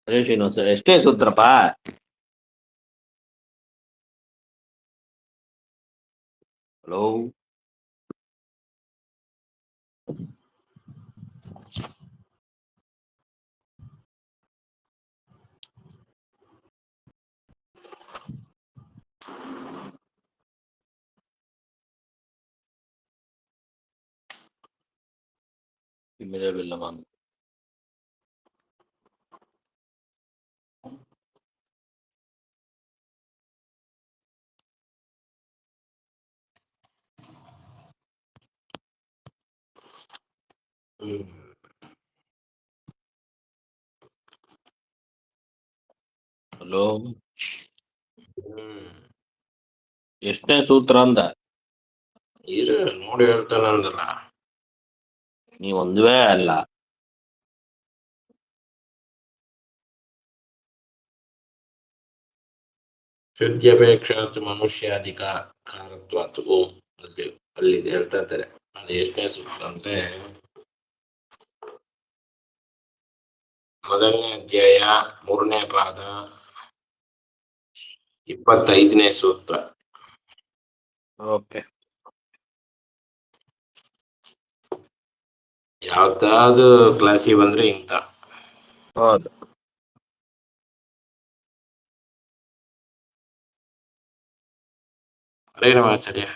ಅದೇ ಶ್ರೀನಿವಾಸ ಎಷ್ಟೇ ಸೂತ್ರಪ್ಪ. ಹಲೋ. ಬಿಲ್ಲ ಮಾನ್ ಹಲೋ. ಎಷ್ಟನೇ ಸೂತ್ರ ಅಂದ? ಇರು ನೋಡಿ ಹೇಳ್ತಾನೆ ಅಂದಲ್ಲ. ನೀ ಒಂದುವೇ ಅಲ್ಲ. ಹೃದ್ಯಪೇಕ್ಷಾತ್ ಮನುಷ್ಯಾಧಿಕಾರತ್ವಾತ್. ಅಲ್ಲಿ ಹೇಳ್ತಾ ಇದ್ದಾರೆ. ಅದು ಎಷ್ಟನೇ ಸೂತ್ರ ಅಂದ್ರೆ ಮೊದಲನೇ ಅಧ್ಯಾಯ 3ನೇ ಪಾದ 25ನೇ ಸೂತ್ರ. ಓಕೆ. ಯಾವ್ದಾದ್ರು ಕ್ಲಾಸಿಗೆ ಬಂದ್ರೆ ಇಂತ. ಹೌದು. ಹರೇ ನಮ ಆಚಾರ್ಯ.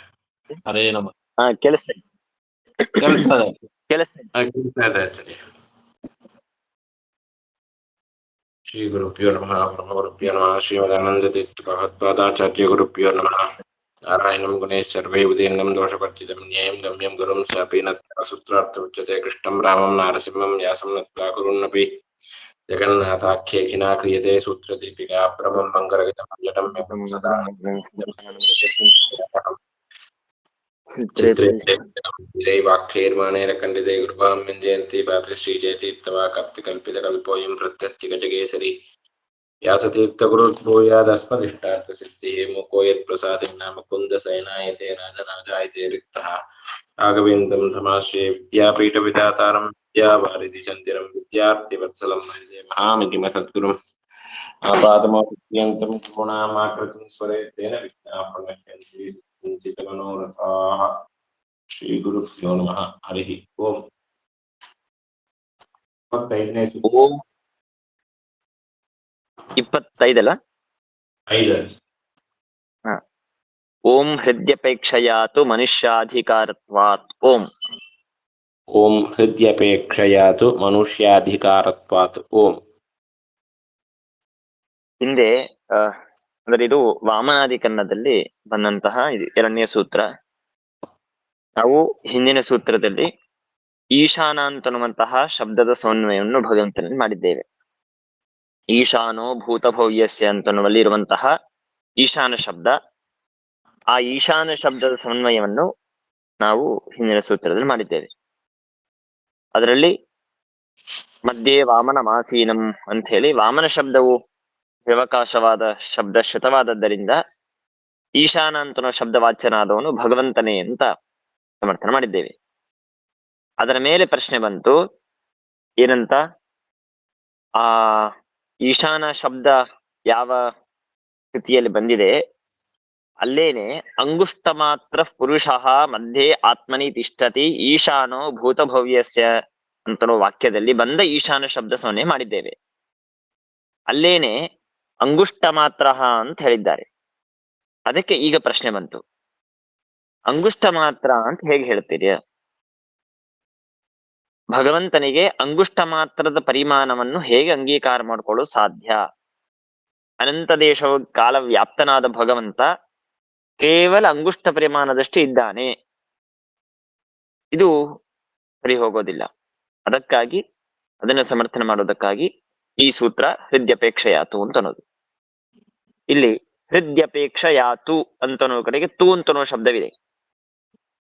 ಹರೇ ನಮ. ಕೆಲಸ ಕೇಳಿಸ್ತದೆ. ಕೇಳ್ತಾ ಇದೆ ಆಚಾರ್ಯ. ಶ್ರೀ ಗುರುಭ್ಯೋ ನಮಃ. ಬ್ರಹ್ಮಗುರುಭ್ಯೋ ನಮಃ. ಶ್ರೀಮದಾನಂದ ತೀರ್ಥಪಾದಾಚಾರ್ಯ ಗುರುಭ್ಯೋ ನಮಃ. ನಾರಾಯಣಂ ಗುಣೇಶ್ ಸರ್ವೇ ಉದಯಂಗಂ ದೋಷಪರ್ಜಿತಂ ನ್ಯಾಯಂ ಗಮ್ಯಂ ಗುರುಂ ಶಾಪಿ ಸೂತ್ರಾರ್ಥ ಉಚ್ಯತೆ ಕೃಷ್ಣಂ ರಾಮಂ ನಾರಸಿಂಹಂ ವ್ಯಾಸಂ ನತ್ವಾ ಕುರುನ್ನಪಿ ಜಗನ್ನಾಥಾಖ್ಯೇ ಖಿನಾ ಕ್ರಿಯತೆ ಸೂತ್ರ ದೀಪಿಕಾ ಬ್ರಹ್ಮಂ ಮಂಗರಹಿತಂ ಜಡಂ ಯಂ ಸದಾ ವಾಕ್ಯೈರ್ಮಾಣೇನ ಖಂಡಿತೆ ಗುರುಭಾಂ ಮಿಂಜಯಂತಿ ಭಾತೃಶ್ರೀ ಜಯತೀರ್ಥವಾ ಕಲ್ಪಿತಕಲ್ಪೋऽಯಂ ಪ್ರತ್ಯರ್ಥಿಗಜಕೇಸರಿ ವ್ಯಾಸತೀರ್ಥಗುರುರ್ಭೂಯಾದಸ್ಮದಿಷ್ಟಾರ್ಥಸಿದ್ಧಿः ಮುಕೋ ಯತ್ಪ್ರಸಾದೇನ ಮುಕುಂದಶಯನಾಯತೆ ರಾಜರಾಜಾಯತೆ ರಿಕ್ತಃ ರಾಘವೇಂದ್ರಂ ತಮಾಶ್ರಯೇ ವಿದ್ಯಾಪೀಠವಿಧಾತಾರಂ ವಿದ್ಯಾವಾರಿಧಿಚಂದಿರಂ ವಿದ್ಯಾರ್ಥಿವತ್ಸಲಂ वन्दे महामहिमसद्गुरुं आपादमौक्त्यन्तं गुणामाकृतिं स्वरेतेन विज्ञापनश्यन्ति चिन्तमनोरथाः. ಶ್ರೀ ಗುರುಭ್ಯೋ ನಮಃ. ಹರಿ ಓಂ. 25ನೇ ಓಂ 25 ಅಲ್ಲ? 5. ಓಂ ಹೃದ್ಯಪೇಕ್ಷಯಾತು ಮನುಷ್ಯಾಧಿಕಾರತ್ವಾತ್. ಓಂ ಹೃದ್ಯಪೇಕ್ಷಯಾತು ಮನುಷ್ಯಾಧಿಕಾರತ್ವಾತ್. ಓಂ. ಹಿಂದೆ ಅಂದ್ರೆ ಇದು ವಾಮನಾದಿ ಕನ್ನಡದಲ್ಲಿ ಬಂದಂತಹ 2ನೇ ಸೂತ್ರ. ನಾವು ಹಿಂದಿನ ಸೂತ್ರದಲ್ಲಿ ಈಶಾನ ಅಂತನ್ನುವಂತಹ ಶಬ್ದದ ಸಮನ್ವಯವನ್ನು ಭಗವಂತನಲ್ಲಿ ಮಾಡಿದ್ದೇವೆ. ಈಶಾನೋ ಭೂತಭವ್ಯಸ್ಯ ಅಂತನ್ನುವಲ್ಲಿ ಇರುವಂತಹ ಈಶಾನ ಶಬ್ದ, ಆ ಈಶಾನ ಶಬ್ದದ ಸಮನ್ವಯವನ್ನು ನಾವು ಹಿಂದಿನ ಸೂತ್ರದಲ್ಲಿ ಮಾಡಿದ್ದೇವೆ. ಅದರಲ್ಲಿ ಮಧ್ಯೆ ವಾಮನ ಮಾಸೀನಂ ಅಂತ ಹೇಳಿ ವಾಮನ ಶಬ್ದವು ವ್ಯವಕಾಶವಾದ ಶಬ್ದ ಶ್ರುತವಾದದ್ದರಿಂದ ಈಶಾನ ಅಂತನೋ ಶಬ್ದ ವಾಚ್ಯನಾದವನು ಭಗವಂತನೇ ಅಂತ ಸಮರ್ಥನೆ ಮಾಡಿದ್ದೇವೆ. ಅದರ ಮೇಲೆ ಪ್ರಶ್ನೆ ಬಂತು, ಏನಂತ? ಆ ಈಶಾನ ಶಬ್ದ ಯಾವ ಸ್ಥಿತಿಯಲ್ಲಿ ಬಂದಿದೆ ಅಲ್ಲೇನೆ ಅಂಗುಷ್ಟ ಮಾತ್ರ ಪುರುಷಃ ಮಧ್ಯೆ ಆತ್ಮನಿ ತಿಷ್ಠತಿ ಈಶಾನೋ ಭೂತಭವ್ಯಸ್ಯ ಅಂತನೋ ವಾಕ್ಯದಲ್ಲಿ ಬಂದ ಈಶಾನ ಶಬ್ದ ಸವನೆ ಮಾಡಿದ್ದೇವೆ. ಅಲ್ಲೇನೆ ಅಂಗುಷ್ಟ ಮಾತ್ರ ಅಂತ ಹೇಳಿದ್ದಾರೆ. ಅದಕ್ಕೆ ಈಗ ಪ್ರಶ್ನೆ ಬಂತು, ಅಂಗುಷ್ಟ ಮಾತ್ರ ಅಂತ ಹೇಗೆ ಹೇಳ್ತೀರಿ? ಭಗವಂತನಿಗೆ ಅಂಗುಷ್ಟ ಮಾತ್ರದ ಪರಿಮಾಣವನ್ನು ಹೇಗೆ ಅಂಗೀಕಾರ ಮಾಡಿಕೊಳ್ಳಲು ಸಾಧ್ಯ? ಅನಂತ ದೇಶವ ಕಾಲ ವ್ಯಾಪ್ತನಾದ ಭಗವಂತ ಕೇವಲ ಅಂಗುಷ್ಟ ಪರಿಮಾಣದಷ್ಟು ಇದ್ದಾನೆ, ಇದು ಸರಿ ಹೋಗೋದಿಲ್ಲ. ಅದಕ್ಕಾಗಿ ಅದನ್ನು ಸಮರ್ಥನೆ ಮಾಡೋದಕ್ಕಾಗಿ ಈ ಸೂತ್ರ ಹೃದ್ಯಪೇಕ್ಷಯಾತು ಅಂತ ಅನ್ನೋದು. ಇಲ್ಲಿ ಹೃದ್ಯಪೇಕ್ಷಯಾತು ಅಂತನೋ ಕಡೆಗೆ ತೂ ಅಂತನೋ ಶಬ್ದವಿದೆ.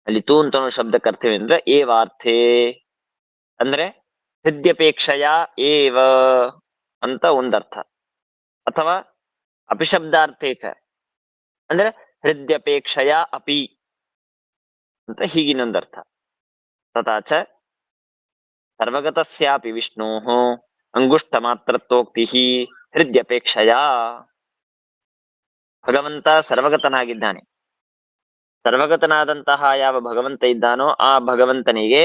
ಅಲ್ಲಿ ತೂ ಅಂತನೋ ಶಬ್ದಕ್ಕೆ ಅರ್ಥವೇಂದ್ರೆ ಏವಾರ್ಥೇ, ಅಂದ್ರೆ ಹೃದ್ಯಪೇಕ್ಷಯ ಏವ ಅಂತ ಒಂದರ್ಥ, ಅಥವಾ ಅಪಿಶಬ್ದಾರ್ಥೇಚ ಅಂದ್ರೆ ಹೃದ್ಯಪೇಕ್ಷಯ ಅಪಿ ಅಂತ ಹೀಗಿನೊಂದರ್ಥ. ತಥಾಚ ಸರ್ವಗತಸ್ಯಾಪಿ ವಿಷ್ಣೋಃ ಅಂಗುಷ್ಟ ಮಾತ್ರತ್ವೋಕ್ತಿ ಹೃದ್ಯಪೇಕ್ಷಯ. ಭಗವಂತ ಸರ್ವಗತನಾಗಿದ್ದಾನೆ. ಸರ್ವಗತನಾದಂತಹ ಯಾವ ಭಗವಂತ ಇದ್ದಾನೋ ಆ ಭಗವಂತನಿಗೆ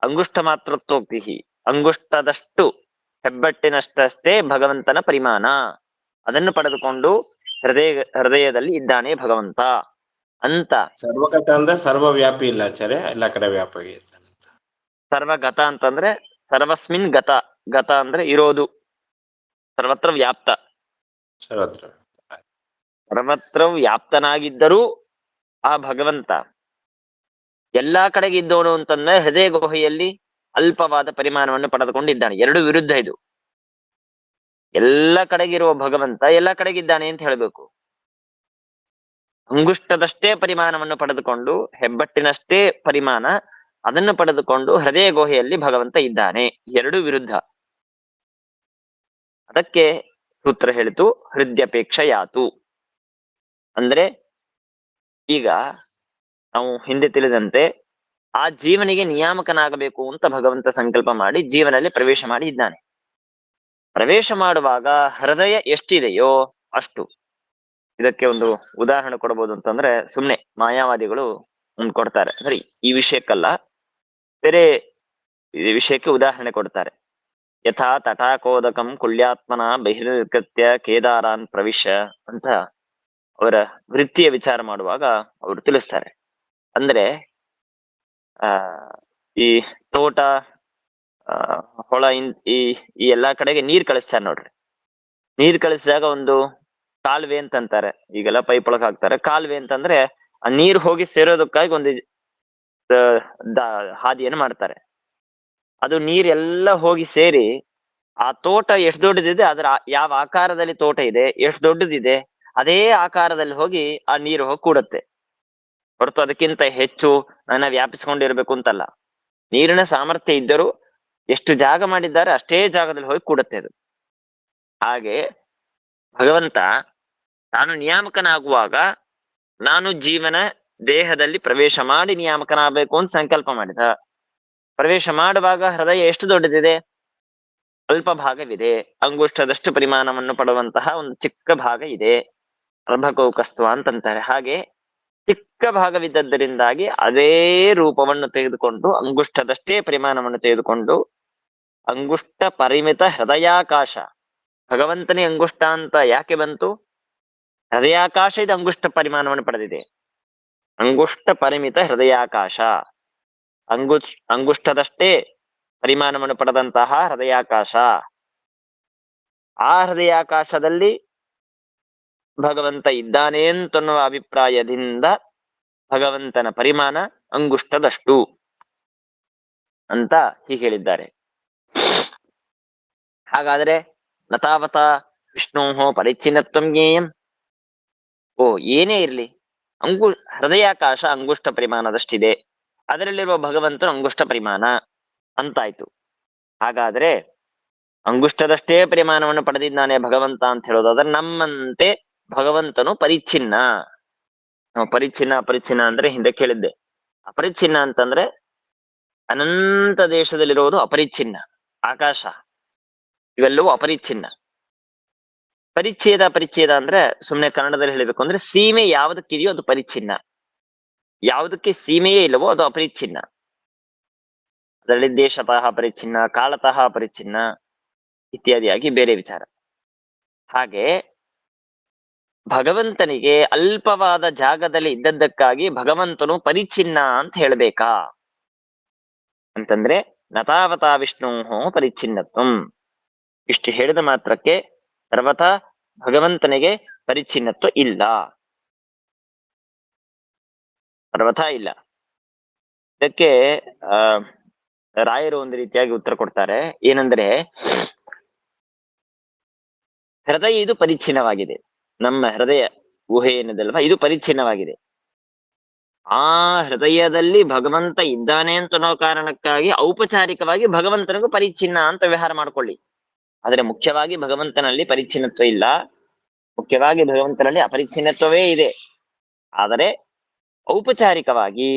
ಅಂಗುಷ್ಟ ಮಾತ್ರತ್ವೋಕ್ತಿ, ಅಂಗುಷ್ಟದಷ್ಟು ಹೆಬ್ಬಟ್ಟಿನಷ್ಟೇ ಭಗವಂತನ ಪರಿಮಾಣ. ಅದನ್ನು ಪಡೆದುಕೊಂಡು ಹೃದಯದಲ್ಲಿ ಇದ್ದಾನೆ ಭಗವಂತ ಅಂತ. ಸರ್ವಗತ ಅಂದ್ರೆ ಸರ್ವವ್ಯಾಪಿ ಇಲ್ಲ ಆಚಾರ್ಯ, ಎಲ್ಲ ಕಡೆ ವ್ಯಾಪಿ ಇರ್ತಾನೆ. ಸರ್ವಗತ ಅಂತಂದ್ರೆ ಸರ್ವಸ್ಮಿನ್ ಗತ, ಗತ ಅಂದ್ರೆ ಇರೋದು, ಸರ್ವತ್ರ ವ್ಯಾಪ್ತ. ಸರ್ವತ್ರ ಸರ್ವತ್ರ ವ್ಯಾಪ್ತನಾಗಿದ್ದರೂ ಆ ಭಗವಂತ ಎಲ್ಲಾ ಕಡೆಗೆ ಇದ್ದವನು ಅಂತಂದ್ರೆ ಹೃದಯ ಗುಹೆಯಲ್ಲಿ ಅಲ್ಪವಾದ ಪರಿಮಾಣವನ್ನು ಪಡೆದುಕೊಂಡಿದ್ದಾನೆ. ಎರಡು ವಿರುದ್ಧ ಇದು. ಎಲ್ಲ ಕಡೆಗಿರುವ ಭಗವಂತ ಎಲ್ಲ ಕಡೆಗಿದ್ದಾನೆ ಅಂತ ಹೇಳ್ಬೇಕು. ಅಂಗುಷ್ಟದಷ್ಟೇ ಪರಿಮಾಣವನ್ನು ಪಡೆದುಕೊಂಡು, ಹೆಬ್ಬಟ್ಟಿನಷ್ಟೇ ಪರಿಮಾಣ ಅದನ್ನು ಪಡೆದುಕೊಂಡು ಹೃದಯ ಗುಹೆಯಲ್ಲಿ ಭಗವಂತ ಇದ್ದಾನೆ. ಎರಡು ವಿರುದ್ಧ. ಅದಕ್ಕೆ ಸೂತ್ರ ಹೇಳಿತು ಹೃದಯಪೇಕ್ಷಯಾತು. ಅಂದ್ರೆ ಈಗ ನಾವು ಹಿಂದೆ ತಿಳಿದಂತೆ ಆ ಜೀವನಿಗೆ ನಿಯಾಮಕನಾಗಬೇಕು ಅಂತ ಭಗವಂತ ಸಂಕಲ್ಪ ಮಾಡಿ ಜೀವನಲ್ಲಿ ಪ್ರವೇಶ ಮಾಡಿ ಇದ್ದಾನೆ. ಪ್ರವೇಶ ಮಾಡುವಾಗ ಹೃದಯ ಎಷ್ಟಿದೆಯೋ ಅಷ್ಟು. ಇದಕ್ಕೆ ಒಂದು ಉದಾಹರಣೆ ಕೊಡಬಹುದು ಅಂತಂದ್ರೆ, ಸುಮ್ನೆ ಮಾಯಾವಾದಿಗಳು ಒಂದು ಕೊಡ್ತಾರೆ, ಸರಿ ಈ ವಿಷಯಕ್ಕಲ್ಲ ಬೇರೆ ವಿಷಯಕ್ಕೆ ಉದಾಹರಣೆ ಕೊಡ್ತಾರೆ. ಯಥಾ ತಟಾಕೋದಕಂ ಕುಲ್ಯಾತ್ಮನ ಬಹಿರ್ಕೃತ್ಯ ಕೇದಾರಾನ್ ಪ್ರವಿಶ ಅಂತ ಅವರ ವೃತ್ತಿಯ ವಿಚಾರ ಮಾಡುವಾಗ ಅವರು ತಿಳಿಸ್ತಾರೆ. ಅಂದ್ರೆ ಈ ತೋಟ, ಹೊಳ, ಈ ಎಲ್ಲಾ ಕಡೆಗೆ ನೀರ್ ಕಳಿಸ್ತಾರೆ ನೋಡ್ರಿ. ನೀರ್ ಕಳಿಸಿದಾಗ ಒಂದು ಕಾಲುವೆ ಅಂತಂತಾರೆ, ಈಗೆಲ್ಲ ಪೈಪ್ ಒಳಗ್ ಹಾಕ್ತಾರೆ. ಕಾಲುವೆ ಅಂತಂದ್ರೆ ಆ ನೀರು ಹೋಗಿ ಸೇರೋದಕ್ಕಾಗಿ ಒಂದು ಹಾದಿಯನ್ನು ಮಾಡ್ತಾರೆ. ಅದು ನೀರೆಲ್ಲ ಹೋಗಿ ಸೇರಿ ಆ ತೋಟ ಎಷ್ಟು ದೊಡ್ಡದಿದೆ, ಅದರ ಯಾವ ಆಕಾರದಲ್ಲಿ ತೋಟ ಇದೆ, ಎಷ್ಟು ದೊಡ್ಡದಿದೆ, ಅದೇ ಆಕಾರದಲ್ಲಿ ಹೋಗಿ ಆ ನೀರು ಹೋಗಿ ಕೂಡುತ್ತೆ. ಹೊರತು ಅದಕ್ಕಿಂತ ಹೆಚ್ಚು ವ್ಯಾಪಿಸ್ಕೊಂಡಿರ್ಬೇಕು ಅಂತಲ್ಲ. ನೀರಿನ ಸಾಮರ್ಥ್ಯ ಇದ್ದರೂ ಎಷ್ಟು ಜಾಗ ಮಾಡಿದ್ದಾರೆ ಅಷ್ಟೇ ಜಾಗದಲ್ಲಿ ಹೋಗಿ ಕೂಡುತ್ತೆ ಅದು. ಹಾಗೆ ಭಗವಂತ ತಾನು ನಿಯಾಮಕನಾಗುವಾಗ ನಾನು ಜೀವನ ದೇಹದಲ್ಲಿ ಪ್ರವೇಶ ಮಾಡಿ ನಿಯಾಮಕನಾಗಬೇಕು ಅಂತ ಸಂಕಲ್ಪ ಮಾಡಿದ. ಪ್ರವೇಶ ಮಾಡುವಾಗ ಹೃದಯ ಎಷ್ಟು ದೊಡ್ಡದಿದೆ? ಅಲ್ಪ ಭಾಗವಿದೆ. ಅಂಗುಷ್ಟದಷ್ಟು ಪರಿಮಾಣವನ್ನು ಪಡುವಂತಹ ಒಂದು ಚಿಕ್ಕ ಭಾಗ ಇದೆ, ಅರ್ಭಕೌಕಸ್ತ್ವ ಅಂತಂತಾರೆ. ಹಾಗೆ ಚಿಕ್ಕ ಭಾಗವಿದ್ದದ್ದರಿಂದಾಗಿ ಅದೇ ರೂಪವನ್ನು ತೆಗೆದುಕೊಂಡು ಅಂಗುಷ್ಟದಷ್ಟೇ ಪರಿಮಾಣವನ್ನು ತೆಗೆದುಕೊಂಡು ಅಂಗುಷ್ಟ ಪರಿಮಿತ ಹೃದಯಾಕಾಶ. ಭಗವಂತನೇ ಅಂಗುಷ್ಟ ಅಂತ ಯಾಕೆ ಬಂತು? ಹೃದಯಾಕಾಶ ಇದು ಅಂಗುಷ್ಟ ಪರಿಮಾಣವನ್ನು ಪಡೆದಿದೆ. ಅಂಗುಷ್ಟ ಪರಿಮಿತ ಹೃದಯಾಕಾಶ, ಅಂಗುಷ್ಟದಷ್ಟೇ ಪರಿಮಾಣವನ್ನು ಪಡೆದಂತಹ ಹೃದಯಾಕಾಶ. ಆ ಹೃದಯಾಕಾಶದಲ್ಲಿ ಭಗವಂತ ಇದ್ದಾನೆ ಅಂತನ್ನುವ ಅಭಿಪ್ರಾಯದಿಂದ ಭಗವಂತನ ಪರಿಮಾಣ ಅಂಗುಷ್ಟದಷ್ಟು ಅಂತ ಹೀಗೆ ಹೇಳಿದ್ದಾರೆ. ಹಾಗಾದ್ರೆ ನತಾವತ ವಿಷ್ಣೋ ಪರಿಚ್ಛಿನ್ನತ್ವಂ ಜ್ಞೇಯಂ. ಓ ಏನೇ ಇರ್ಲಿ, ಹೃದಯಾಕಾಶ ಅಂಗುಷ್ಟ ಪರಿಮಾಣದಷ್ಟಿದೆ, ಅದರಲ್ಲಿರುವ ಭಗವಂತನು ಅಂಗುಷ್ಟ ಪರಿಮಾಣ ಅಂತಾಯ್ತು. ಹಾಗಾದ್ರೆ ಅಂಗುಷ್ಟದಷ್ಟೇ ಪರಿಮಾಣವನ್ನು ಪಡೆದಿದ್ದಾನೆ ಭಗವಂತ ಅಂತ ಹೇಳೋದಾದ್ರೆ ನಮ್ಮಂತೆ ಭಗವಂತನು ಪರಿಚ್ಛಿನ್ನ. ಪರಿಚ್ಛಿನ್ನ ಅಪರಿಚ್ಛಿನ್ನ ಅಂದ್ರೆ ಹಿಂದೆ ಕೇಳಿದ್ದೆ. ಅಪರಿಚ್ಛಿನ್ನ ಅಂತಂದ್ರೆ ಅನಂತ ದೇಶದಲ್ಲಿರೋದು ಅಪರಿಚ್ಛಿನ್ನ. ಆಕಾಶ ಇವೆಲ್ಲವೂ ಅಪರಿಚ್ಛಿನ್ನ. ಪರಿಚ್ಛೇದ ಪರಿಚ್ಛೇದ ಅಂದ್ರೆ ಸುಮ್ನೆ ಕನ್ನಡದಲ್ಲಿ ಹೇಳಬೇಕು ಅಂದ್ರೆ ಸೀಮೆ ಯಾವುದಕ್ಕಿದೆಯೋ ಅದು ಪರಿಚ್ಛಿನ್ನ, ಯಾವುದಕ್ಕೆ ಸೀಮೆಯೇ ಇಲ್ಲವೋ ಅದು ಅಪರಿಚ್ಛಿನ್ನ. ಅದರಲ್ಲಿ ದೇಶತಃ ಪರಿಚ್ಛಿನ್ನ, ಕಾಲತಃ ಪರಿಚ್ಛಿನ್ನ ಇತ್ಯಾದಿಯಾಗಿ ಬೇರೆ ವಿಚಾರ. ಹಾಗೆ ಭಗವಂತನಿಗೆ ಅಲ್ಪವಾದ ಜಾಗದಲ್ಲಿ ಇದ್ದದ್ದಕ್ಕಾಗಿ ಭಗವಂತನು ಪರಿಚ್ಛಿನ್ನ ಅಂತ ಹೇಳ್ಬೇಕಾ ಅಂತಂದ್ರೆ ನತಾವತಾ ವಿಷ್ಣು ಪರಿಚ್ಛಿನ್ನತ್ವಂ. ಇಷ್ಟು ಹೇಳಿದ ಮಾತ್ರಕ್ಕೆ ಸರ್ವಥಾ ಭಗವಂತನಿಗೆ ಪರಿಚ್ಛಿನ್ನತ್ವ ಇಲ್ಲ, ಸರ್ವಥಾ ಇಲ್ಲ. ಇದಕ್ಕೆ ರಾಯರು ಒಂದು ರೀತಿಯಾಗಿ ಉತ್ತರ ಕೊಡ್ತಾರೆ. ಏನಂದ್ರೆ ಹೃದಯ ಇದು ಪರಿಚ್ಛಿನ್ನವಾಗಿದೆ. ನಮ್ಮ ಹೃದಯ ಗುಹೆ ಏನಿದಲ್ವಾ ಇದು ಪರಿಚ್ಛಿನ್ನವಾಗಿದೆ. ಆ ಹೃದಯದಲ್ಲಿ ಭಗವಂತ ಇದ್ದಾನೆ ಅಂತ ಅನ್ನೋ ಕಾರಣಕ್ಕಾಗಿ ಔಪಚಾರಿಕವಾಗಿ ಭಗವಂತನಿಗೂ ಪರಿಚ್ಛಿನ್ನ ಅಂತ ವ್ಯವಹಾರ ಮಾಡ್ಕೊಳ್ಳಿ. ಆದ್ರೆ ಮುಖ್ಯವಾಗಿ ಭಗವಂತನಲ್ಲಿ ಪರಿಚ್ಛಿನ್ನತ್ವ ಇಲ್ಲ, ಮುಖ್ಯವಾಗಿ ಭಗವಂತನಲ್ಲಿ ಅಪರಿಚ್ಛಿನ್ನತ್ವವೇ ಇದೆ. ಆದರೆ ಔಪಚಾರಿಕವಾಗಿ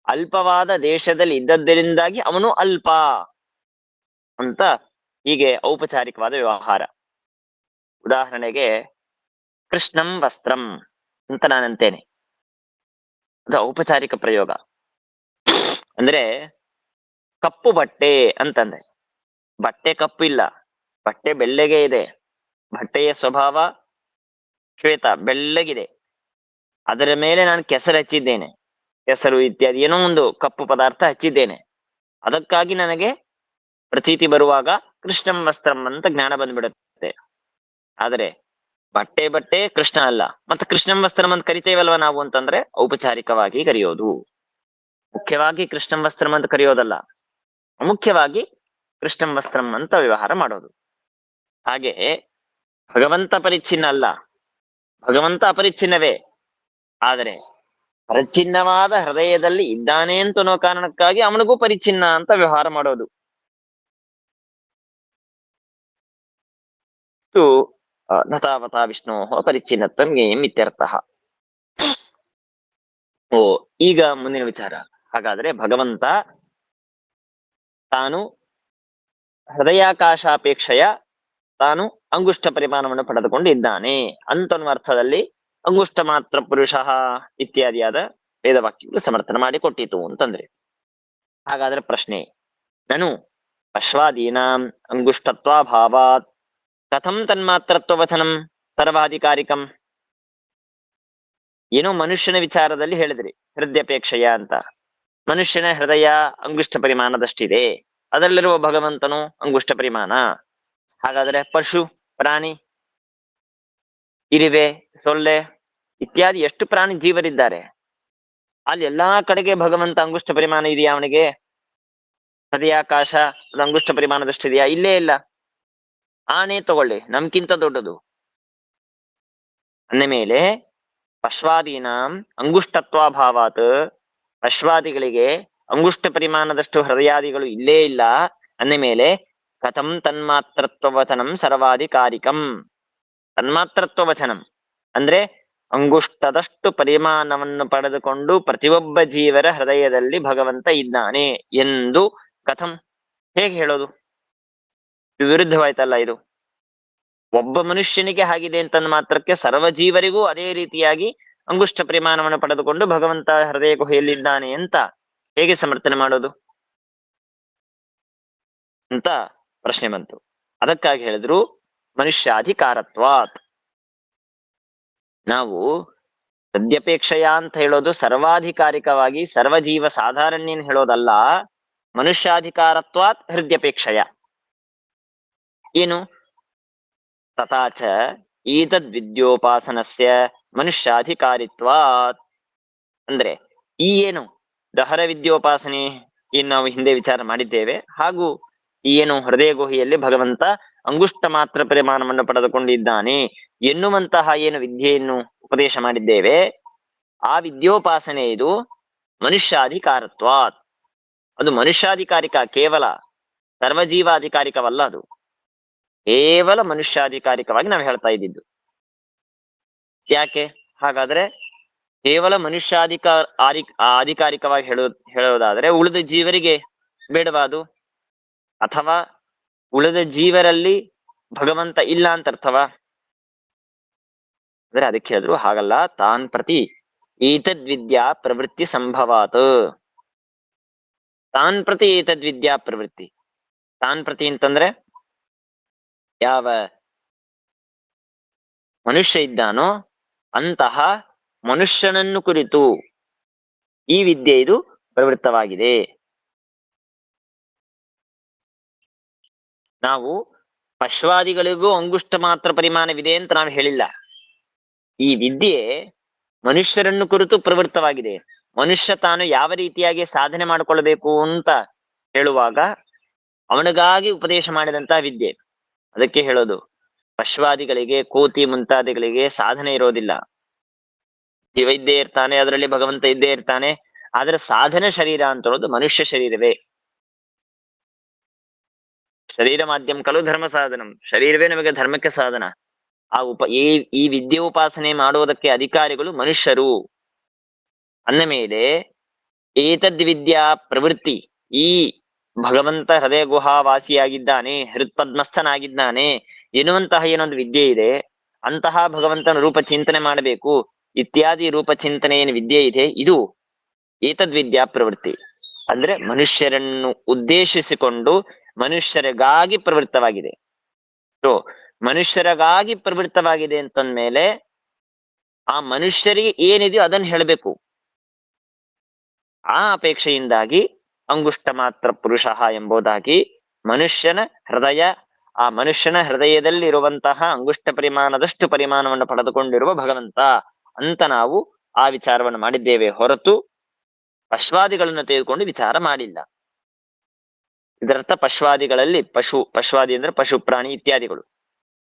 ಅಲ್ಪವಾದ ದೇಶದಲ್ಲಿ ಇದ್ದದ್ದರಿಂದಾಗಿ ಅವನು ಅಲ್ಪ ಅಂತ ಹೀಗೆ ಔಪಚಾರಿಕವಾದ ವ್ಯವಹಾರ. ಉದಾಹರಣೆಗೆ ಕೃಷ್ಣಂ ವಸ್ತ್ರಂ ಅಂತ ನಾನಂತೇನೆ, ಅದು ಔಪಚಾರಿಕ ಪ್ರಯೋಗ. ಅಂದ್ರೆ ಕಪ್ಪು ಬಟ್ಟೆ ಅಂತಂದೆ, ಬಟ್ಟೆ ಕಪ್ಪು ಇಲ್ಲ, ಬಟ್ಟೆ ಬೆಳ್ಳಗೆ ಇದೆ, ಬಟ್ಟೆಯ ಸ್ವಭಾವ ಶ್ವೇತ ಬೆಳ್ಳಗಿದೆ, ಅದರ ಮೇಲೆ ನಾನು ಕೆಸರು ಹಚ್ಚಿದ್ದೇನೆ, ಕೆಸರು ಇತ್ಯಾದಿ ಏನೋ ಒಂದು ಕಪ್ಪು ಪದಾರ್ಥ ಹಚ್ಚಿದ್ದೇನೆ, ಅದಕ್ಕಾಗಿ ನನಗೆ ಪ್ರತೀತಿ ಬರುವಾಗ ಕೃಷ್ಣಂ ವಸ್ತ್ರಂ ಅಂತ ಜ್ಞಾನ ಬಂದ್ಬಿಡುತ್ತೆ. ಆದರೆ ಬಟ್ಟೆ ಬಟ್ಟೆ ಕೃಷ್ಣ ಅಲ್ಲ, ಮತ್ತೆ ಕೃಷ್ಣಂ ವಸ್ತ್ರಂ ಅಂತ ಕರಿತೇವಲ್ವ ನಾವು ಅಂತಂದ್ರೆ ಔಪಚಾರಿಕವಾಗಿ ಕರೆಯೋದು. ಮುಖ್ಯವಾಗಿ ಕೃಷ್ಣಂ ವಸ್ತ್ರಂ ಅಂತ ಕರೆಯೋದಲ್ಲ, ಮುಖ್ಯವಾಗಿ ಕೃಷ್ಣಂ ವಸ್ತ್ರಂ ಅಂತ ವ್ಯವಹಾರ ಮಾಡೋದು. ಹಾಗೆ ಭಗವಂತ ಪರಿಚ್ಛಿನ್ನ ಅಲ್ಲ, ಭಗವಂತ ಅಪರಿಚ್ಛಿನ್ನವೇ, ಆದರೆ ಪರಿಚ್ಛಿನ್ನವಾದ ಹೃದಯದಲ್ಲಿ ಇದ್ದಾನೆ ಅಂತ ಅನ್ನೋ ಕಾರಣಕ್ಕಾಗಿ ಅವನಿಗೂ ಪರಿಚ್ಛಿನ್ನ ಅಂತ ವ್ಯವಹಾರ ಮಾಡೋದು. ನತಾವತಾ ವಿಷ್ಣೋ ಪರಿಚ್ಛಿನ್ನತ್ವಂ ಜ್ಞೇಯಂ ಇತ್ಯರ್ಥಃ. ಓ, ಈಗ ಮುಂದಿನ ವಿಚಾರ. ಹಾಗಾದ್ರೆ ಭಗವಂತ ತಾನು ಹೃದಯಾಕಾಶಾಪೇಕ್ಷೆಯ ತಾನು ಅಂಗುಷ್ಟ ಪರಿಮಾಣವನ್ನು ಪಡೆದುಕೊಂಡು ಇದ್ದಾನೆ ಅಂತನ್ನುವ ಅರ್ಥದಲ್ಲಿ ಅಂಗುಷ್ಟ ಮಾತ್ರ ಪುರುಷ ಇತ್ಯಾದಿಯಾದ ವೇದವಾಕ್ಯಗಳು ಸಮರ್ಥನೆ ಮಾಡಿಕೊಟ್ಟಿತು ಅಂತಂದ್ರೆ, ಹಾಗಾದ್ರೆ ಪ್ರಶ್ನೆ, ನಾನು ಅಶ್ವಾದೀನಾಂ ಅಂಗುಷ್ಟತ್ವಾಭಾವಾತ್ ಕಥಂ ತನ್ಮಾತ್ರತ್ವವಚನಂ ಸರ್ವಾಧಿಕಾರಿಕಂ. ಏನೋ ಮನುಷ್ಯನ ವಿಚಾರದಲ್ಲಿ ಹೇಳಿದ್ರಿ ಹೃದಯಪೇಕ್ಷೆಯ ಅಂತ, ಮನುಷ್ಯನ ಹೃದಯ ಅಂಗುಷ್ಟ ಪರಿಮಾಣದಷ್ಟಿದೆ, ಅದರಲ್ಲಿರುವ ಭಗವಂತನು ಅಂಗುಷ್ಟ ಪರಿಮಾಣ. ಹಾಗಾದ್ರೆ ಪಶು ಪ್ರಾಣಿ, ಇರುವೆ, ಸೊಳ್ಳೆ ಇತ್ಯಾದಿ ಎಷ್ಟು ಪ್ರಾಣಿ ಜೀವರಿದ್ದಾರೆ, ಅಲ್ಲಿ ಎಲ್ಲಾ ಕಡೆಗೆ ಭಗವಂತ ಅಂಗುಷ್ಟ ಪರಿಮಾಣ ಇದೆಯಾ ಅವನಿಗೆ? ಹೃದಯಾಕಾಶ ಅದು ಅಂಗುಷ್ಟ ಪರಿಮಾಣದಷ್ಟಿದೆಯಾ? ಇಲ್ಲೇ ಇಲ್ಲ. ಆನೆ ತಗೊಳ್ಳಿ, ನಮ್ಗಿಂತ ದೊಡ್ಡದು. ಅಂದ ಮೇಲೆ ಪಶ್ವಾದೀನಾಂ ಅಂಗುಷ್ಟತ್ವಾಭಾವಾತ್, ಪಶ್ವಾದಿಗಳಿಗೆ ಅಂಗುಷ್ಟ ಪರಿಮಾಣದಷ್ಟು ಹೃದಯಾದಿಗಳು ಇಲ್ಲೇ ಇಲ್ಲ. ಅಂದ ಮೇಲೆ ಕಥಂ ತನ್ಮಾತ್ರತ್ವವಚನಂ ಸರ್ವಾಧಿಕಾರಿಕಂ. ತನ್ಮಾತ್ರತ್ವವಚನಂ ಅಂದ್ರೆ ಅಂಗುಷ್ಟದಷ್ಟು ಪರಿಮಾಣವನ್ನು ಪಡೆದುಕೊಂಡು ಪ್ರತಿಯೊಬ್ಬ ಜೀವರ ಹೃದಯದಲ್ಲಿ ಭಗವಂತ ಇದ್ದಾನೆ ಎಂದು ಕಥಂ, ಹೇಗೆ ಹೇಳೋದು? ವಿರುದ್ಧವಾಯ್ತಲ್ಲ ಇದು. ಒಬ್ಬ ಮನುಷ್ಯನಿಗೆ ಆಗಿದೆ ಅಂತಂದ ಮಾತ್ರಕ್ಕೆ ಸರ್ವ ಜೀವರಿಗೂ ಅದೇ ರೀತಿಯಾಗಿ ಅಂಗುಷ್ಟ ಪರಿಮಾಣವನ್ನು ಪಡೆದುಕೊಂಡು ಭಗವಂತ ಹೃದಯ ಗುಹೆಯಲ್ಲಿದ್ದಾನೆ ಅಂತ ಹೇಗೆ ಸಮರ್ಥನೆ ಮಾಡೋದು ಅಂತ ಪ್ರಶ್ನೆ ಬಂತು. ಅದಕ್ಕಾಗಿ ಹೇಳಿದ್ರು ಮನುಷ್ಯಾಧಿಕಾರತ್ವಾತ್. ನಾವು ಸದ್ಯಪೇಕ್ಷೆಯ ಅಂತ ಹೇಳೋದು ಸರ್ವಾಧಿಕಾರಿಕವಾಗಿ ಸರ್ವಜೀವ ಸಾಧಾರಣ್ಯನ್ ಹೇಳೋದಲ್ಲ. ಮನುಷ್ಯಾಧಿಕಾರತ್ವಾತ್ ಹೃದಯಪೇಕ್ಷೆಯ ಏನು? ತಥಾಚ ಈತದ್ ವಿದ್ಯೋಪಾಸನಸ್ಯ ಮನುಷ್ಯಾಧಿಕಾರಿತ್ವಾತ್. ಅಂದ್ರೆ ಈ ಏನು ದಹರ ವಿದ್ಯೋಪಾಸನೆ ಏನ್ ನಾವು ಹಿಂದೆ ವಿಚಾರ ಮಾಡಿದ್ದೇವೆ, ಹಾಗೂ ಈ ಏನು ಹೃದಯ ಗುಹೆಯಲ್ಲಿ ಭಗವಂತ ಅಂಗುಷ್ಟ ಮಾತ್ರ ಪರಿಮಾಣವನ್ನು ಪಡೆದುಕೊಂಡಿದ್ದಾನೆ ಎನ್ನುವಂತಹ ಏನು ವಿದ್ಯೆಯನ್ನು ಉಪದೇಶ ಮಾಡಿದ್ದೇವೆ, ಆ ವಿದ್ಯೋಪಾಸನೆ ಇದು ಮನುಷ್ಯಾಧಿಕಾರತ್ವಾತ್. ಅದು ಮನುಷ್ಯಾಧಿಕಾರಿಕ, ಕೇವಲ ಸರ್ವಜೀವಾಧಿಕಾರಿಕವಲ್ಲ, ಅದು ಕೇವಲ ಮನುಷ್ಯಾಧಿಕಾರಿಕವಾಗಿ ನಾವು ಹೇಳ್ತಾ ಇದ್ದಿದ್ದು. ಯಾಕೆ ಹಾಗಾದ್ರೆ ಕೇವಲ ಅಧಿಕಾರಿಕವಾಗಿ ಹೇಳೋದಾದ್ರೆ ಉಳಿದ ಜೀವರಿಗೆ ಬೇಡವಾದು, ಅಥವಾ ಉಳಿದ ಜೀವರಲ್ಲಿ ಭಗವಂತ ಇಲ್ಲ ಅಂತ ಅರ್ಥವಾ? ಅಂದ್ರೆ ಅದಕ್ಕೆ ಹೇಳಿದ್ರು ಹಾಗಲ್ಲ. ತಾನ್ ಪ್ರತಿ ಏತದ್ವಿದ್ಯಾ ಪ್ರವೃತ್ತಿ ಸಂಭವಾತ್. ತಾನ್ ಪ್ರತಿ ಏತದ್ವಿದ್ಯಾ ಪ್ರವೃತ್ತಿ. ತಾನ್ ಪ್ರತಿ ಅಂತಂದ್ರೆ ಯಾವ ಮನುಷ್ಯ ಇದ್ದಾನೋ ಅಂತಹ ಮನುಷ್ಯನನ್ನು ಕುರಿತು ಈ ವಿದ್ಯೆ ಇದು ಪ್ರವೃತ್ತವಾಗಿದೆ. ನಾವು ಪಶ್ವಾದಿಗಳಿಗೂ ಅಂಗುಷ್ಟ ಮಾತ್ರ ಪರಿಮಾಣವಿದೆ ಅಂತ ನಾವು ಹೇಳಿಲ್ಲ. ಈ ವಿದ್ಯೆ ಮನುಷ್ಯರನ್ನು ಕುರಿತು ಪ್ರವೃತ್ತವಾಗಿದೆ. ಮನುಷ್ಯ ತಾನು ಯಾವ ರೀತಿಯಾಗಿ ಸಾಧನೆ ಮಾಡಿಕೊಳ್ಳಬೇಕು ಅಂತ ಹೇಳುವಾಗ ಅವನಿಗಾಗಿ ಉಪದೇಶ ಮಾಡಿದಂತಹ ವಿದ್ಯೆ. ಅದಕ್ಕೆ ಹೇಳೋದು ಪಶ್ವಾದಿಗಳಿಗೆ, ಕೋತಿ ಮುಂತಾದಿಗಳಿಗೆ ಸಾಧನೆ ಇರೋದಿಲ್ಲ. ಜೀವ ಇದ್ದೇ ಇರ್ತಾನೆ, ಅದರಲ್ಲಿ ಭಗವಂತ ಇದ್ದೇ ಇರ್ತಾನೆ. ಆದ್ರೆ ಸಾಧನೆ ಶರೀರ ಅಂತ ಹೇಳೋದು ಮನುಷ್ಯ ಶರೀರವೇ. ಶರೀರ ಮಾಧ್ಯಮ ಕಲು ಧರ್ಮ ಸಾಧನಂ. ಶರೀರವೇ ನಮಗೆ ಧರ್ಮಕ್ಕೆ ಸಾಧನ. ಈ ವಿದ್ಯೆ ಉಪಾಸನೆ ಮಾಡುವುದಕ್ಕೆ ಅಧಿಕಾರಿಗಳು ಮನುಷ್ಯರು. ಅಂದ ಮೇಲೆ ಏತದ್ ವಿದ್ಯಾ ಪ್ರವೃತ್ತಿ, ಈ ಭಗವಂತ ಹೃದಯ ಗುಹಾವಾಸಿಯಾಗಿದ್ದಾನೆ, ಹೃತ್ಪದ್ಮಸ್ಥನಾಗಿದ್ದಾನೆ ಎನ್ನುವಂತಹ ಏನೊಂದು ವಿದ್ಯೆ ಇದೆ, ಅಂತಹ ಭಗವಂತನ ರೂಪ ಚಿಂತನೆ ಮಾಡಬೇಕು ಇತ್ಯಾದಿ ರೂಪ ಚಿಂತನೆ ಏನು ವಿದ್ಯೆ ಇದೆ, ಇದು ಏತದ್ವಿದ್ಯಾ ಪ್ರವೃತ್ತಿ. ಅಂದ್ರೆ ಮನುಷ್ಯರನ್ನು ಉದ್ದೇಶಿಸಿಕೊಂಡು ಮನುಷ್ಯರಿಗಾಗಿ ಪ್ರವೃತ್ತವಾಗಿದೆ. ಸೊ ಮನುಷ್ಯರಿಗಾಗಿ ಪ್ರವೃತ್ತವಾಗಿದೆ ಅಂತಂದ್ಮೇಲೆ ಆ ಮನುಷ್ಯರಿಗೆ ಏನಿದೆಯೋ ಅದನ್ನು ಹೇಳಬೇಕು. ಆ ಅಪೇಕ್ಷೆಯಿಂದಾಗಿ ಅಂಗುಷ್ಟ ಮಾತ್ರ ಪುರುಷ ಎಂಬುದಾಗಿ ಮನುಷ್ಯನ ಹೃದಯ, ಆ ಮನುಷ್ಯನ ಹೃದಯದಲ್ಲಿ ಇರುವಂತಹ ಅಂಗುಷ್ಟ ಪರಿಮಾಣದಷ್ಟು ಪರಿಮಾಣವನ್ನು ಪಡೆದುಕೊಂಡಿರುವ ಭಗವಂತ ಅಂತ ನಾವು ಆ ವಿಚಾರವನ್ನು ಮಾಡಿದ್ದೇವೆ ಹೊರತು ಪಶ್ವಾದಿಗಳನ್ನು ತೆಗೆದುಕೊಂಡು ವಿಚಾರ ಮಾಡಿಲ್ಲ. ಇದರರ್ಥ ಪಶ್ವಾದಿಗಳಲ್ಲಿ ಪಶ್ವಾದಿ ಅಂದ್ರೆ ಪಶು ಪ್ರಾಣಿ ಇತ್ಯಾದಿಗಳು,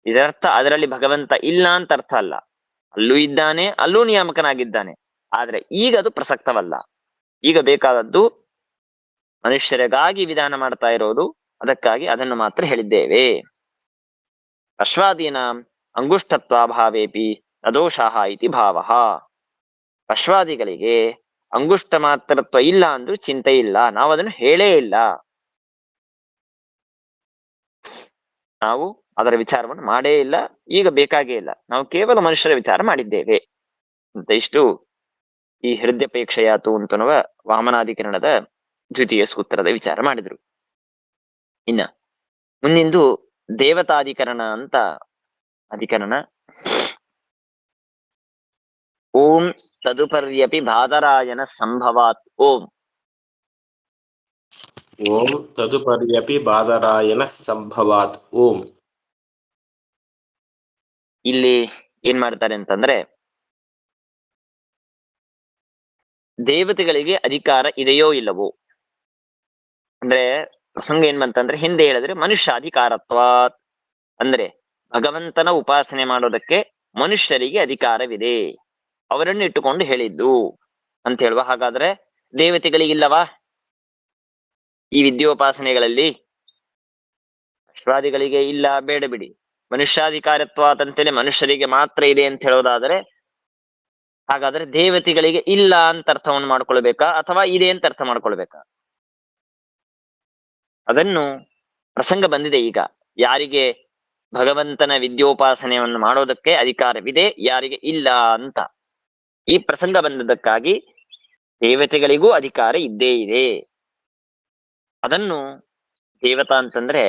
ಇದರರ್ಥ ಅದರಲ್ಲಿ ಭಗವಂತ ಇಲ್ಲ ಅಂತ ಅರ್ಥ ಅಲ್ಲ. ಅಲ್ಲೂ ಇದ್ದಾನೆ, ಅಲ್ಲೂ ನಿಯಾಮಕನಾಗಿದ್ದಾನೆ. ಆದ್ರೆ ಈಗ ಅದು ಪ್ರಸಕ್ತವಲ್ಲ. ಈಗ ಬೇಕಾದದ್ದು ಮನುಷ್ಯರಿಗಾಗಿ ವಿಧಾನ ಮಾಡ್ತಾ ಇರೋದು, ಅದಕ್ಕಾಗಿ ಅದನ್ನು ಮಾತ್ರ ಹೇಳಿದ್ದೇವೆ. ಪಶ್ವಾದೀನ ಅಂಗುಷ್ಟತ್ವಾಭಾವೇಪಿ ಅದೋಷಃ ಇತಿ ಭಾವಃ. ಪಶ್ವಾದಿಗಳಿಗೆ ಅಂಗುಷ್ಟ ಮಾತ್ರತ್ವ ಇಲ್ಲ ಅಂದ್ರೂ ಚಿಂತೆ ಇಲ್ಲ, ನಾವು ಅದನ್ನು ಹೇಳೇ ಇಲ್ಲ, ನಾವು ಅದರ ವಿಚಾರವನ್ನು ಮಾಡೇ ಇಲ್ಲ, ಈಗ ಬೇಕಾಗೇ ಇಲ್ಲ, ನಾವು ಕೇವಲ ಮನುಷ್ಯರ ವಿಚಾರ ಮಾಡಿದ್ದೇವೆ ಅಂತ ಇಷ್ಟು ಈ ಹೃದಯಪೇಕ್ಷೆಯಾತು ಅಂತನ್ನುವ ವಾಮನಾಧಿಕರಣದ ದ್ವಿತೀಯ ಸೂತ್ರದ ವಿಚಾರ ಮಾಡಿದ್ರು. ಇನ್ನ ಮುಂದಿಂದು ದೇವತಾಧಿಕರಣ ಅಂತ ಅಧಿಕರಣ. ಓಂ ತದುಪರ್ಯಪಿ ಬಾದರಾಯನ ಸಂಭವಾತ್. ಓಂ ಓಂ ತದುಪರ್ಯಪಿ ಬಾದರಾಯನ ಸಂಭವಾತ್. ಓಂ ಇಲ್ಲಿ ಏನ್ ಮಾಡ್ತಾರೆ ಅಂತಂದ್ರೆ, ದೇವತೆಗಳಿಗೆ ಅಧಿಕಾರ ಇದೆಯೋ ಇಲ್ಲವೋ ಅಂದ್ರೆ ಪ್ರಸಂಗ ಏನ್ ಬಂತಂದ್ರೆ, ಹಿಂದೆ ಹೇಳಿದ್ರೆ ಮನುಷ್ಯಾಧಿಕಾರತ್ವಾತ್ ಅಂದ್ರೆ ಭಗವಂತನ ಉಪಾಸನೆ ಮಾಡೋದಕ್ಕೆ ಮನುಷ್ಯರಿಗೆ ಅಧಿಕಾರವಿದೆ, ಅವರನ್ನು ಇಟ್ಟುಕೊಂಡು ಹೇಳಿದ್ದು ಅಂತ ಹೇಳುವ. ಹಾಗಾದ್ರೆ ದೇವತೆಗಳಿಗಿಲ್ಲವಾ ಈ ವಿದ್ಯೋಪಾಸನೆಗಳಲ್ಲಿ? ಅಶ್ವಾದಿಗಳಿಗೆ ಇಲ್ಲ, ಬೇಡ ಬಿಡಿ. ಮನುಷ್ಯಾಧಿಕಾರತ್ವಾತ್ ಅಂತೇಳಿ ಮನುಷ್ಯರಿಗೆ ಮಾತ್ರ ಇದೆ ಅಂತ ಹೇಳೋದಾದ್ರೆ, ಹಾಗಾದ್ರೆ ದೇವತೆಗಳಿಗೆ ಇಲ್ಲ ಅಂತ ಅರ್ಥವನ್ನು ಮಾಡ್ಕೊಳ್ಬೇಕಾ ಅಥವಾ ಇದೆ ಅಂತ ಅರ್ಥ ಮಾಡ್ಕೊಳ್ಬೇಕಾ? ಅದನ್ನು ಪ್ರಸಂಗ ಬಂದಿದೆ ಈಗ. ಯಾರಿಗೆ ಭಗವಂತನ ವಿದ್ಯೋಪಾಸನೆಯನ್ನು ಮಾಡೋದಕ್ಕೆ ಅಧಿಕಾರವಿದೆ, ಯಾರಿಗೆ ಇಲ್ಲ ಅಂತ ಈ ಪ್ರಸಂಗ ಬಂದದಕ್ಕಾಗಿ ದೇವತೆಗಳಿಗೂ ಅಧಿಕಾರ ಇದ್ದೇ ಇದೆ. ಅದನ್ನು ದೇವತಾ ಅಂತಂದ್ರೆ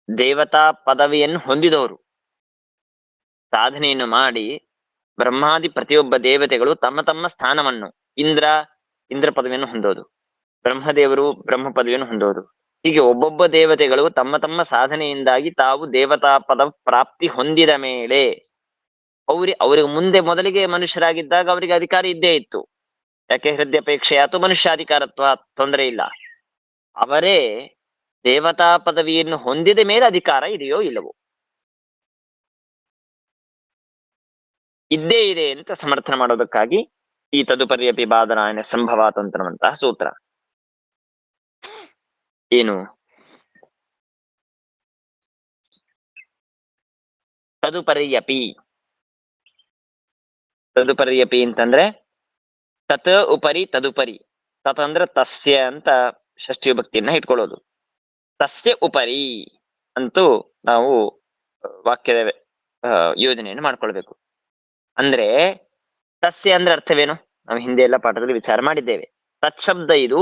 ದೇವತಾ ಪದವಿಯನ್ನು ಹೊಂದಿದವರು, ಸಾಧನೆಯನ್ನು ಮಾಡಿ ಬ್ರಹ್ಮಾದಿ ಪ್ರತಿಯೊಬ್ಬ ದೇವತೆಗಳು ತಮ್ಮ ತಮ್ಮ ಸ್ಥಾನವನ್ನು, ಇಂದ್ರ ಪದವಿಯನ್ನು ಹೊಂದೋದು, ಬ್ರಹ್ಮದೇವರು ಬ್ರಹ್ಮ ಪದವಿಯನ್ನು ಹೊಂದೋದು, ಹೀಗೆ ಒಬ್ಬೊಬ್ಬ ದೇವತೆಗಳು ತಮ್ಮ ತಮ್ಮ ಸಾಧನೆಯಿಂದಾಗಿ ತಾವು ದೇವತಾ ಪದ ಪ್ರಾಪ್ತಿ ಹೊಂದಿದ ಮೇಲೆ ಅವ್ರಿಗೆ ಮುಂದೆ ಮೊದಲಿಗೆ ಮನುಷ್ಯರಾಗಿದ್ದಾಗ ಅವರಿಗೆ ಅಧಿಕಾರ ಇದ್ದೇ ಇತ್ತು. ಯಾಕೆ? ಹೃದಯಪೇಕ್ಷೆ ಆತು ಮನುಷ್ಯಾಧಿಕಾರತ್ವ, ತೊಂದರೆ ಇಲ್ಲ. ಅವರೇ ದೇವತಾ ಪದವಿಯನ್ನು ಹೊಂದಿದ ಮೇಲೆ ಅಧಿಕಾರ ಇದೆಯೋ ಇಲ್ಲವೋ? ಇದ್ದೇ ಇದೆ ಅಂತ ಸಮರ್ಥನೆ ಮಾಡೋದಕ್ಕಾಗಿ ಈ ತದುಪರ್ಯಪಿ ಬಾದರಾಯಣ ಸಂಭವಾತ್ ಅಂತನ್ನುವಂತಹ ಸೂತ್ರ. ಏನು ತದುಪರ್ಯಪಿ? ತದುಪರ್ಯಪಿ ಅಂತಂದ್ರೆ ತತ್ ಉಪರಿ ತದುಪರಿ. ತತ್ ಅಂದ್ರೆ ತಸ್ಯ ಅಂತ ಷಷ್ಠಿ ವಿಭಕ್ತಿಯನ್ನ ಇಟ್ಕೊಳ್ಳೋದು. ತಸ್ಯ ಉಪರಿ ಅಂತೂ ನಾವು ವಾಕ್ಯದ ಯೋಜನೆಯನ್ನು ಮಾಡ್ಕೊಳ್ಬೇಕು. ಅಂದ್ರೆ ತಸ್ಯ ಅಂದ್ರೆ ಅರ್ಥವೇನು? ನಾವು ಹಿಂದೆ ಎಲ್ಲ ಪಾಠದಲ್ಲಿ ವಿಚಾರ ಮಾಡಿದ್ದೇವೆ. ತತ್ಶಬ್ದ ಇದು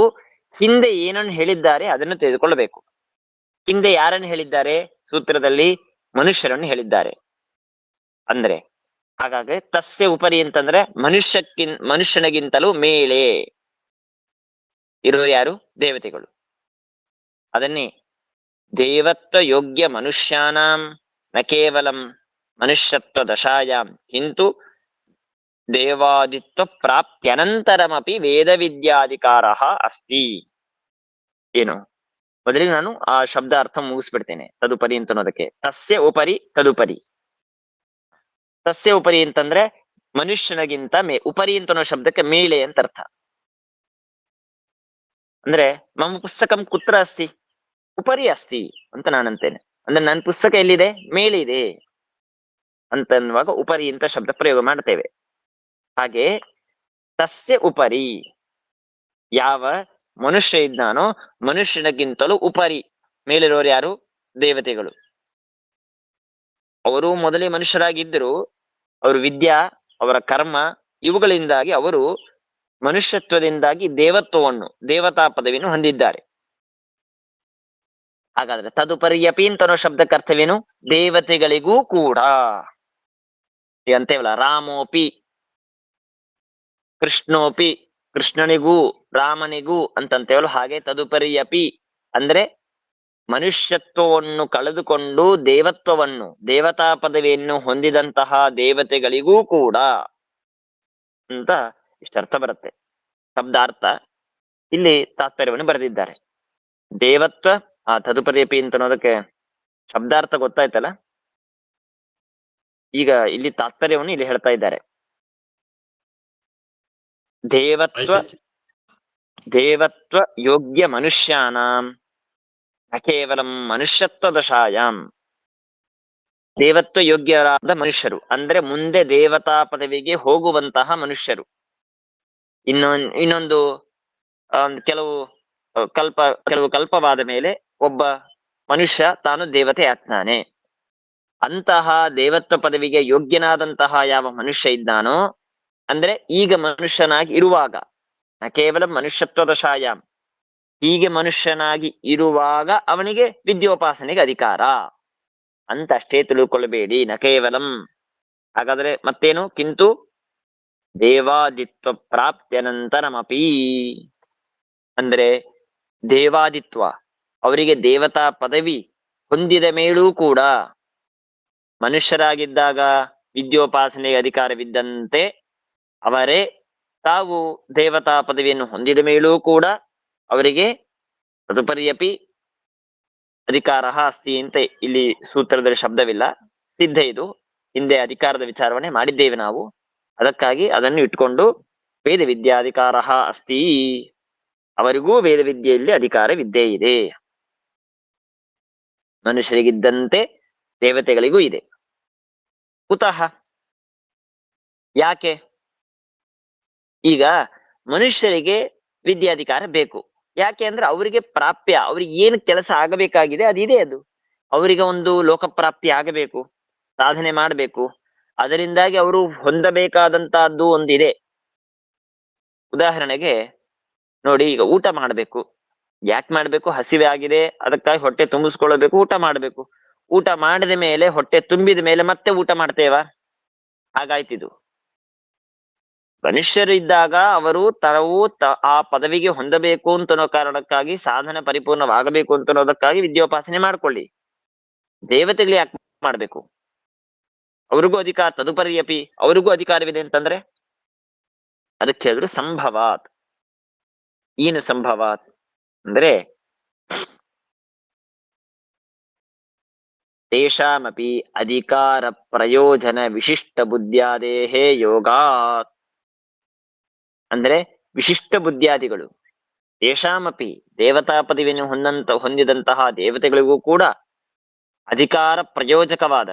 ಹಿಂದೆ ಏನನ್ನು ಹೇಳಿದ್ದಾರೆ ಅದನ್ನು ತಿಳಿದುಕೊಳ್ಳಬೇಕು. ಹಿಂದೆ ಯಾರನ್ನು ಹೇಳಿದ್ದಾರೆ? ಸೂತ್ರದಲ್ಲಿ ಮನುಷ್ಯರನ್ನು ಹೇಳಿದ್ದಾರೆ. ಅಂದ್ರೆ ಹಾಗಾಗಿ ತಸ್ಯ ಉಪರಿ ಅಂತಂದ್ರೆ ಮನುಷ್ಯನಿಗಿಂತಲೂ ಮೇಲೆ ಇರೋರು ಯಾರು? ದೇವತೆಗಳು. ಅದನ್ನೇ ದೇವತ್ವ ಯೋಗ್ಯ ಮನುಷ್ಯಾನಾಂ ನ ಕೇವಲಂ ಮನುಷ್ಯತ್ವ ದಶಾಯಾಂ ಕಿಂತು ದೇವಾದಿತ್ವ ಪ್ರಾಪ್ತ್ಯನಂತರಮಪಿ ವೇದ ವಿದ್ಯಾಧಿಕಾರ ಅಸ್ತಿ. ಏನು? ಮೊದಲಿಗೆ ನಾನು ಆ ಶಬ್ದ ಅರ್ಥ ಮುಗಿಸ್ಬಿಡ್ತೇನೆ. ತದುಪರಿ ಅಂತ ಅನ್ನೋದಕ್ಕೆ ತಸ್ಯ ಉಪರಿ ತದುಪರಿ. ತಸ್ಯ ಉಪರಿ ಅಂತಂದ್ರೆ ಮನುಷ್ಯನಿಗಿಂತ ಉಪರಿ ಅಂತ ಅನ್ನೋ ಶಬ್ದಕ್ಕೆ ಮೇಲೆ ಅಂತ ಅರ್ಥ. ಅಂದ್ರೆ ಮಮ್ಮ ಪುಸ್ತಕಂ ಕುತ್ರ ಅಸ್ತಿ? ಉಪರಿ ಅಸ್ತಿ ಅಂತ ನಾನಂತೇನೆ. ಅಂದ್ರೆ ನನ್ನ ಪುಸ್ತಕ ಎಲ್ಲಿದೆ? ಮೇಲಿದೆ ಅಂತನ್ನುವಾಗ ಉಪರಿ ಅಂತ ಶಬ್ದ ಪ್ರಯೋಗ ಮಾಡ್ತೇವೆ. ಹಾಗೆ ತಸ್ಯ ಉಪರಿ ಯಾವ ಮನುಷ್ಯ ಇದ್ದಾನೋ ಮನುಷ್ಯನಿಗಿಂತಲೂ ಉಪರಿ ಮೇಲಿರೋರು ಯಾರು? ದೇವತೆಗಳು. ಅವರು ಮೊದಲೇ ಮನುಷ್ಯರಾಗಿದ್ದರು. ಅವರು ವಿದ್ಯಾ, ಅವರ ಕರ್ಮ ಇವುಗಳಿಂದಾಗಿ ಅವರು ಮನುಷ್ಯತ್ವದಿಂದಾಗಿ ದೇವತ್ವವನ್ನು, ದೇವತಾ ಪದವಿಯನ್ನು ಹೊಂದಿದ್ದಾರೆ. ಹಾಗಾದ್ರೆ ತದುಪರ್ಯಪಿ ಅಂತನೋ ಶಬ್ದಕ್ಕೆ ಅರ್ಥವೇನು? ದೇವತೆಗಳಿಗೂ ಕೂಡ. ಅಂತೇವಲ್ಲ, ರಾಮೋಪಿ ಕೃಷ್ಣೋಪಿ, ಕೃಷ್ಣನಿಗೂ ರಾಮನಿಗೂ ಅಂತಂತೇವಲ್ಲ, ಹಾಗೆ ತದುಪರ್ಯಪಿ ಅಂದ್ರೆ ಮನುಷ್ಯತ್ವವನ್ನು ಕಳೆದುಕೊಂಡು ದೇವತ್ವವನ್ನು, ದೇವತಾ ಪದವಿಯನ್ನು ಹೊಂದಿದಂತಹ ದೇವತೆಗಳಿಗೂ ಕೂಡ ಅಂತ ಇಷ್ಟರ್ಥ ಬರುತ್ತೆ. ಶಬ್ದಾರ್ಥ ಇಲ್ಲಿ ತಾತ್ಪರ್ಯವನ್ನು ಬರೆದಿದ್ದಾರೆ. ದೇವತ್ವ ತದುಪರ್ಯಪಿ ಅಂತ ಅನ್ನೋದಕ್ಕೆ ಶಬ್ದಾರ್ಥ ಗೊತ್ತಾಯ್ತಲ್ಲ. ಈಗ ಇಲ್ಲಿ ತಾತ್ಪರ್ಯವನ್ನು ಇಲ್ಲಿ ಹೇಳ್ತಾ ಇದ್ದಾರೆ. ದೇವತ್ವ ಯೋಗ್ಯ ಮನುಷ್ಯಾನಾಂ ನ ಕೇವಲಂ ಮನುಷ್ಯತ್ವ ದಶಾಯಾಂ. ದೇವತ್ವ ಯೋಗ್ಯರಾದ ಮನುಷ್ಯರು ಅಂದ್ರೆ ಮುಂದೆ ದೇವತಾ ಪದವಿಗೆ ಹೋಗುವಂತಹ ಮನುಷ್ಯರು. ಇನ್ನೊಂದು ಕೆಲವು ಕಲ್ಪವಾದ ಮೇಲೆ ಒಬ್ಬ ಮನುಷ್ಯ ತಾನು ದೇವತೆ ಆಗ್ತಾನೆ. ಅಂತಹ ದೇವತ್ವ ಪದವಿಗೆ ಯೋಗ್ಯನಾದಂತಹ ಯಾವ ಮನುಷ್ಯ ಇದ್ದಾನೋ, ಅಂದ್ರೆ ಈಗ ಮನುಷ್ಯನಾಗಿ ಇರುವಾಗ, ಕೇವಲ ಮನುಷ್ಯತ್ವ ದಶಾಯಾಮ್, ಹೀಗೆ ಮನುಷ್ಯನಾಗಿ ಇರುವಾಗ ಅವನಿಗೆ ವಿದ್ಯೋಪಾಸನೆಗೆ ಅಧಿಕಾರ ಅಂತ ಅಷ್ಟೇ ತಿಳ್ಕೊಳ್ಬೇಡಿ. ನ ಕೇವಲಂ ಹಾಗಾದ್ರೆ ಮತ್ತೇನು? ಕಿಂತು ದೇವಾದಿತ್ವ ಪ್ರಾಪ್ತ್ಯನಂತರಮಪಿ ಅಂದ್ರೆ ದೇವಾದಿತ್ವ, ಅವರಿಗೆ ದೇವತಾ ಪದವಿ ಹೊಂದಿದ ಮೇಲೂ ಕೂಡ, ಮನುಷ್ಯರಾಗಿದ್ದಾಗ ವಿದ್ಯೋಪಾಸನೆಗೆ ಅಧಿಕಾರವಿದ್ದಂತೆ ಅವರೇ ತಾವು ದೇವತಾ ಪದವಿಯನ್ನು ಹೊಂದಿದ ಮೇಲೂ ಕೂಡ ಅವರಿಗೆ ತದುಪರ್ಯಪಿ ಅಧಿಕಾರ ಅಸ್ತಿ ಅಂತ ಇಲ್ಲಿ ಸೂತ್ರದಲ್ಲಿ ಶಬ್ದವಿಲ್ಲ, ಸಿದ್ಧ. ಇದು ಹಿಂದೆ ಅಧಿಕಾರದ ವಿಚಾರವನ್ನೇ ಮಾಡಿದ್ದೇವೆ ನಾವು. ಅದಕ್ಕಾಗಿ ಅದನ್ನು ಇಟ್ಕೊಂಡು ವೇದ ವಿದ್ಯಾಧಿಕಾರ ಅಸ್ತಿ, ಅವರಿಗೂ ವೇದ ವಿದ್ಯೆಯಲ್ಲಿ ಅಧಿಕಾರವಿದ್ದೇ ಇದೆ. ಮನುಷ್ಯರಿಗಿದ್ದಂತೆ ದೇವತೆಗಳಿಗೂ ಇದೆ. ಕುತಃ ಯಾಕೆ? ಈಗ ಮನುಷ್ಯರಿಗೆ ವಿದ್ಯಾಧಿಕಾರ ಬೇಕು. ಯಾಕೆ ಅಂದ್ರೆ ಅವರಿಗೆ ಪ್ರಾಪ್ಯ, ಅವ್ರಿಗೆ ಏನು ಕೆಲಸ ಆಗಬೇಕಾಗಿದೆ ಅದಿದೆ. ಅದು ಅವರಿಗೆ ಒಂದು ಲೋಕಪ್ರಾಪ್ತಿ ಆಗಬೇಕು, ಸಾಧನೆ ಮಾಡಬೇಕು. ಅದರಿಂದಾಗಿ ಅವರು ಹೊಂದಬೇಕಾದಂತಹದ್ದು ಒಂದಿದೆ. ಉದಾಹರಣೆಗೆ ನೋಡಿ, ಈಗ ಊಟ ಮಾಡ್ಬೇಕು. ಯಾಕೆ ಮಾಡ್ಬೇಕು? ಹಸಿವೆ ಆಗಿದೆ, ಅದಕ್ಕಾಗಿ ಹೊಟ್ಟೆ ತುಂಬಿಸ್ಕೊಳ್ಬೇಕು, ಊಟ ಮಾಡ್ಬೇಕು. ಊಟ ಮಾಡಿದ ಮೇಲೆ, ಹೊಟ್ಟೆ ತುಂಬಿದ ಮೇಲೆ ಮತ್ತೆ ಊಟ ಮಾಡ್ತೇವಾ? ಹಾಗಾಯ್ತಿದು. ಮನುಷ್ಯರಿದ್ದಾಗ ಅವರು ಆ ಪದವಿಗೆ ಹೊಂದಬೇಕು ಅಂತನೋ ಕಾರಣಕ್ಕಾಗಿ, ಸಾಧನೆ ಪರಿಪೂರ್ಣವಾಗಬೇಕು ಅಂತನೋದಕ್ಕಾಗಿ ವಿದ್ಯೋಪಾಸನೆ ಮಾಡ್ಕೊಳ್ಳಿ. ದೇವತೆಗಳು ಯಾಕೆ ಮಾಡ್ಬೇಕು? ಅವ್ರಿಗೂ ಅಧಿಕಾರ, ತದುಪರ್ಯಪಿ ಅವ್ರಿಗೂ ಅಧಿಕಾರವಿದೆ ಅಂತಂದ್ರೆ ಅದಕ್ಕೆ ಹೇಳಿದ್ರು ಸಂಭವಾತ್. ಏನು ಸಂಭವಾತ್ ಅಂದ್ರೆ ತೇಷಾಮಪಿ ಅಧಿಕಾರ ಪ್ರಯೋಜನ ವಿಶಿಷ್ಟ ಬುದ್ಧ್ಯಾದೇಹೇ ಯೋಗಾತ್. ಅಂದ್ರೆ ವಿಶಿಷ್ಟ ಬುದ್ಧಿಯಾದಿಗಳು, ತೇಷಾಮಪಿ ದೇವತಾ ಪದವಿಯನ್ನು ಹೊಂದಿದಂತಹ ದೇವತೆಗಳಿಗೂ ಕೂಡ ಅಧಿಕಾರ ಪ್ರಯೋಜಕವಾದ,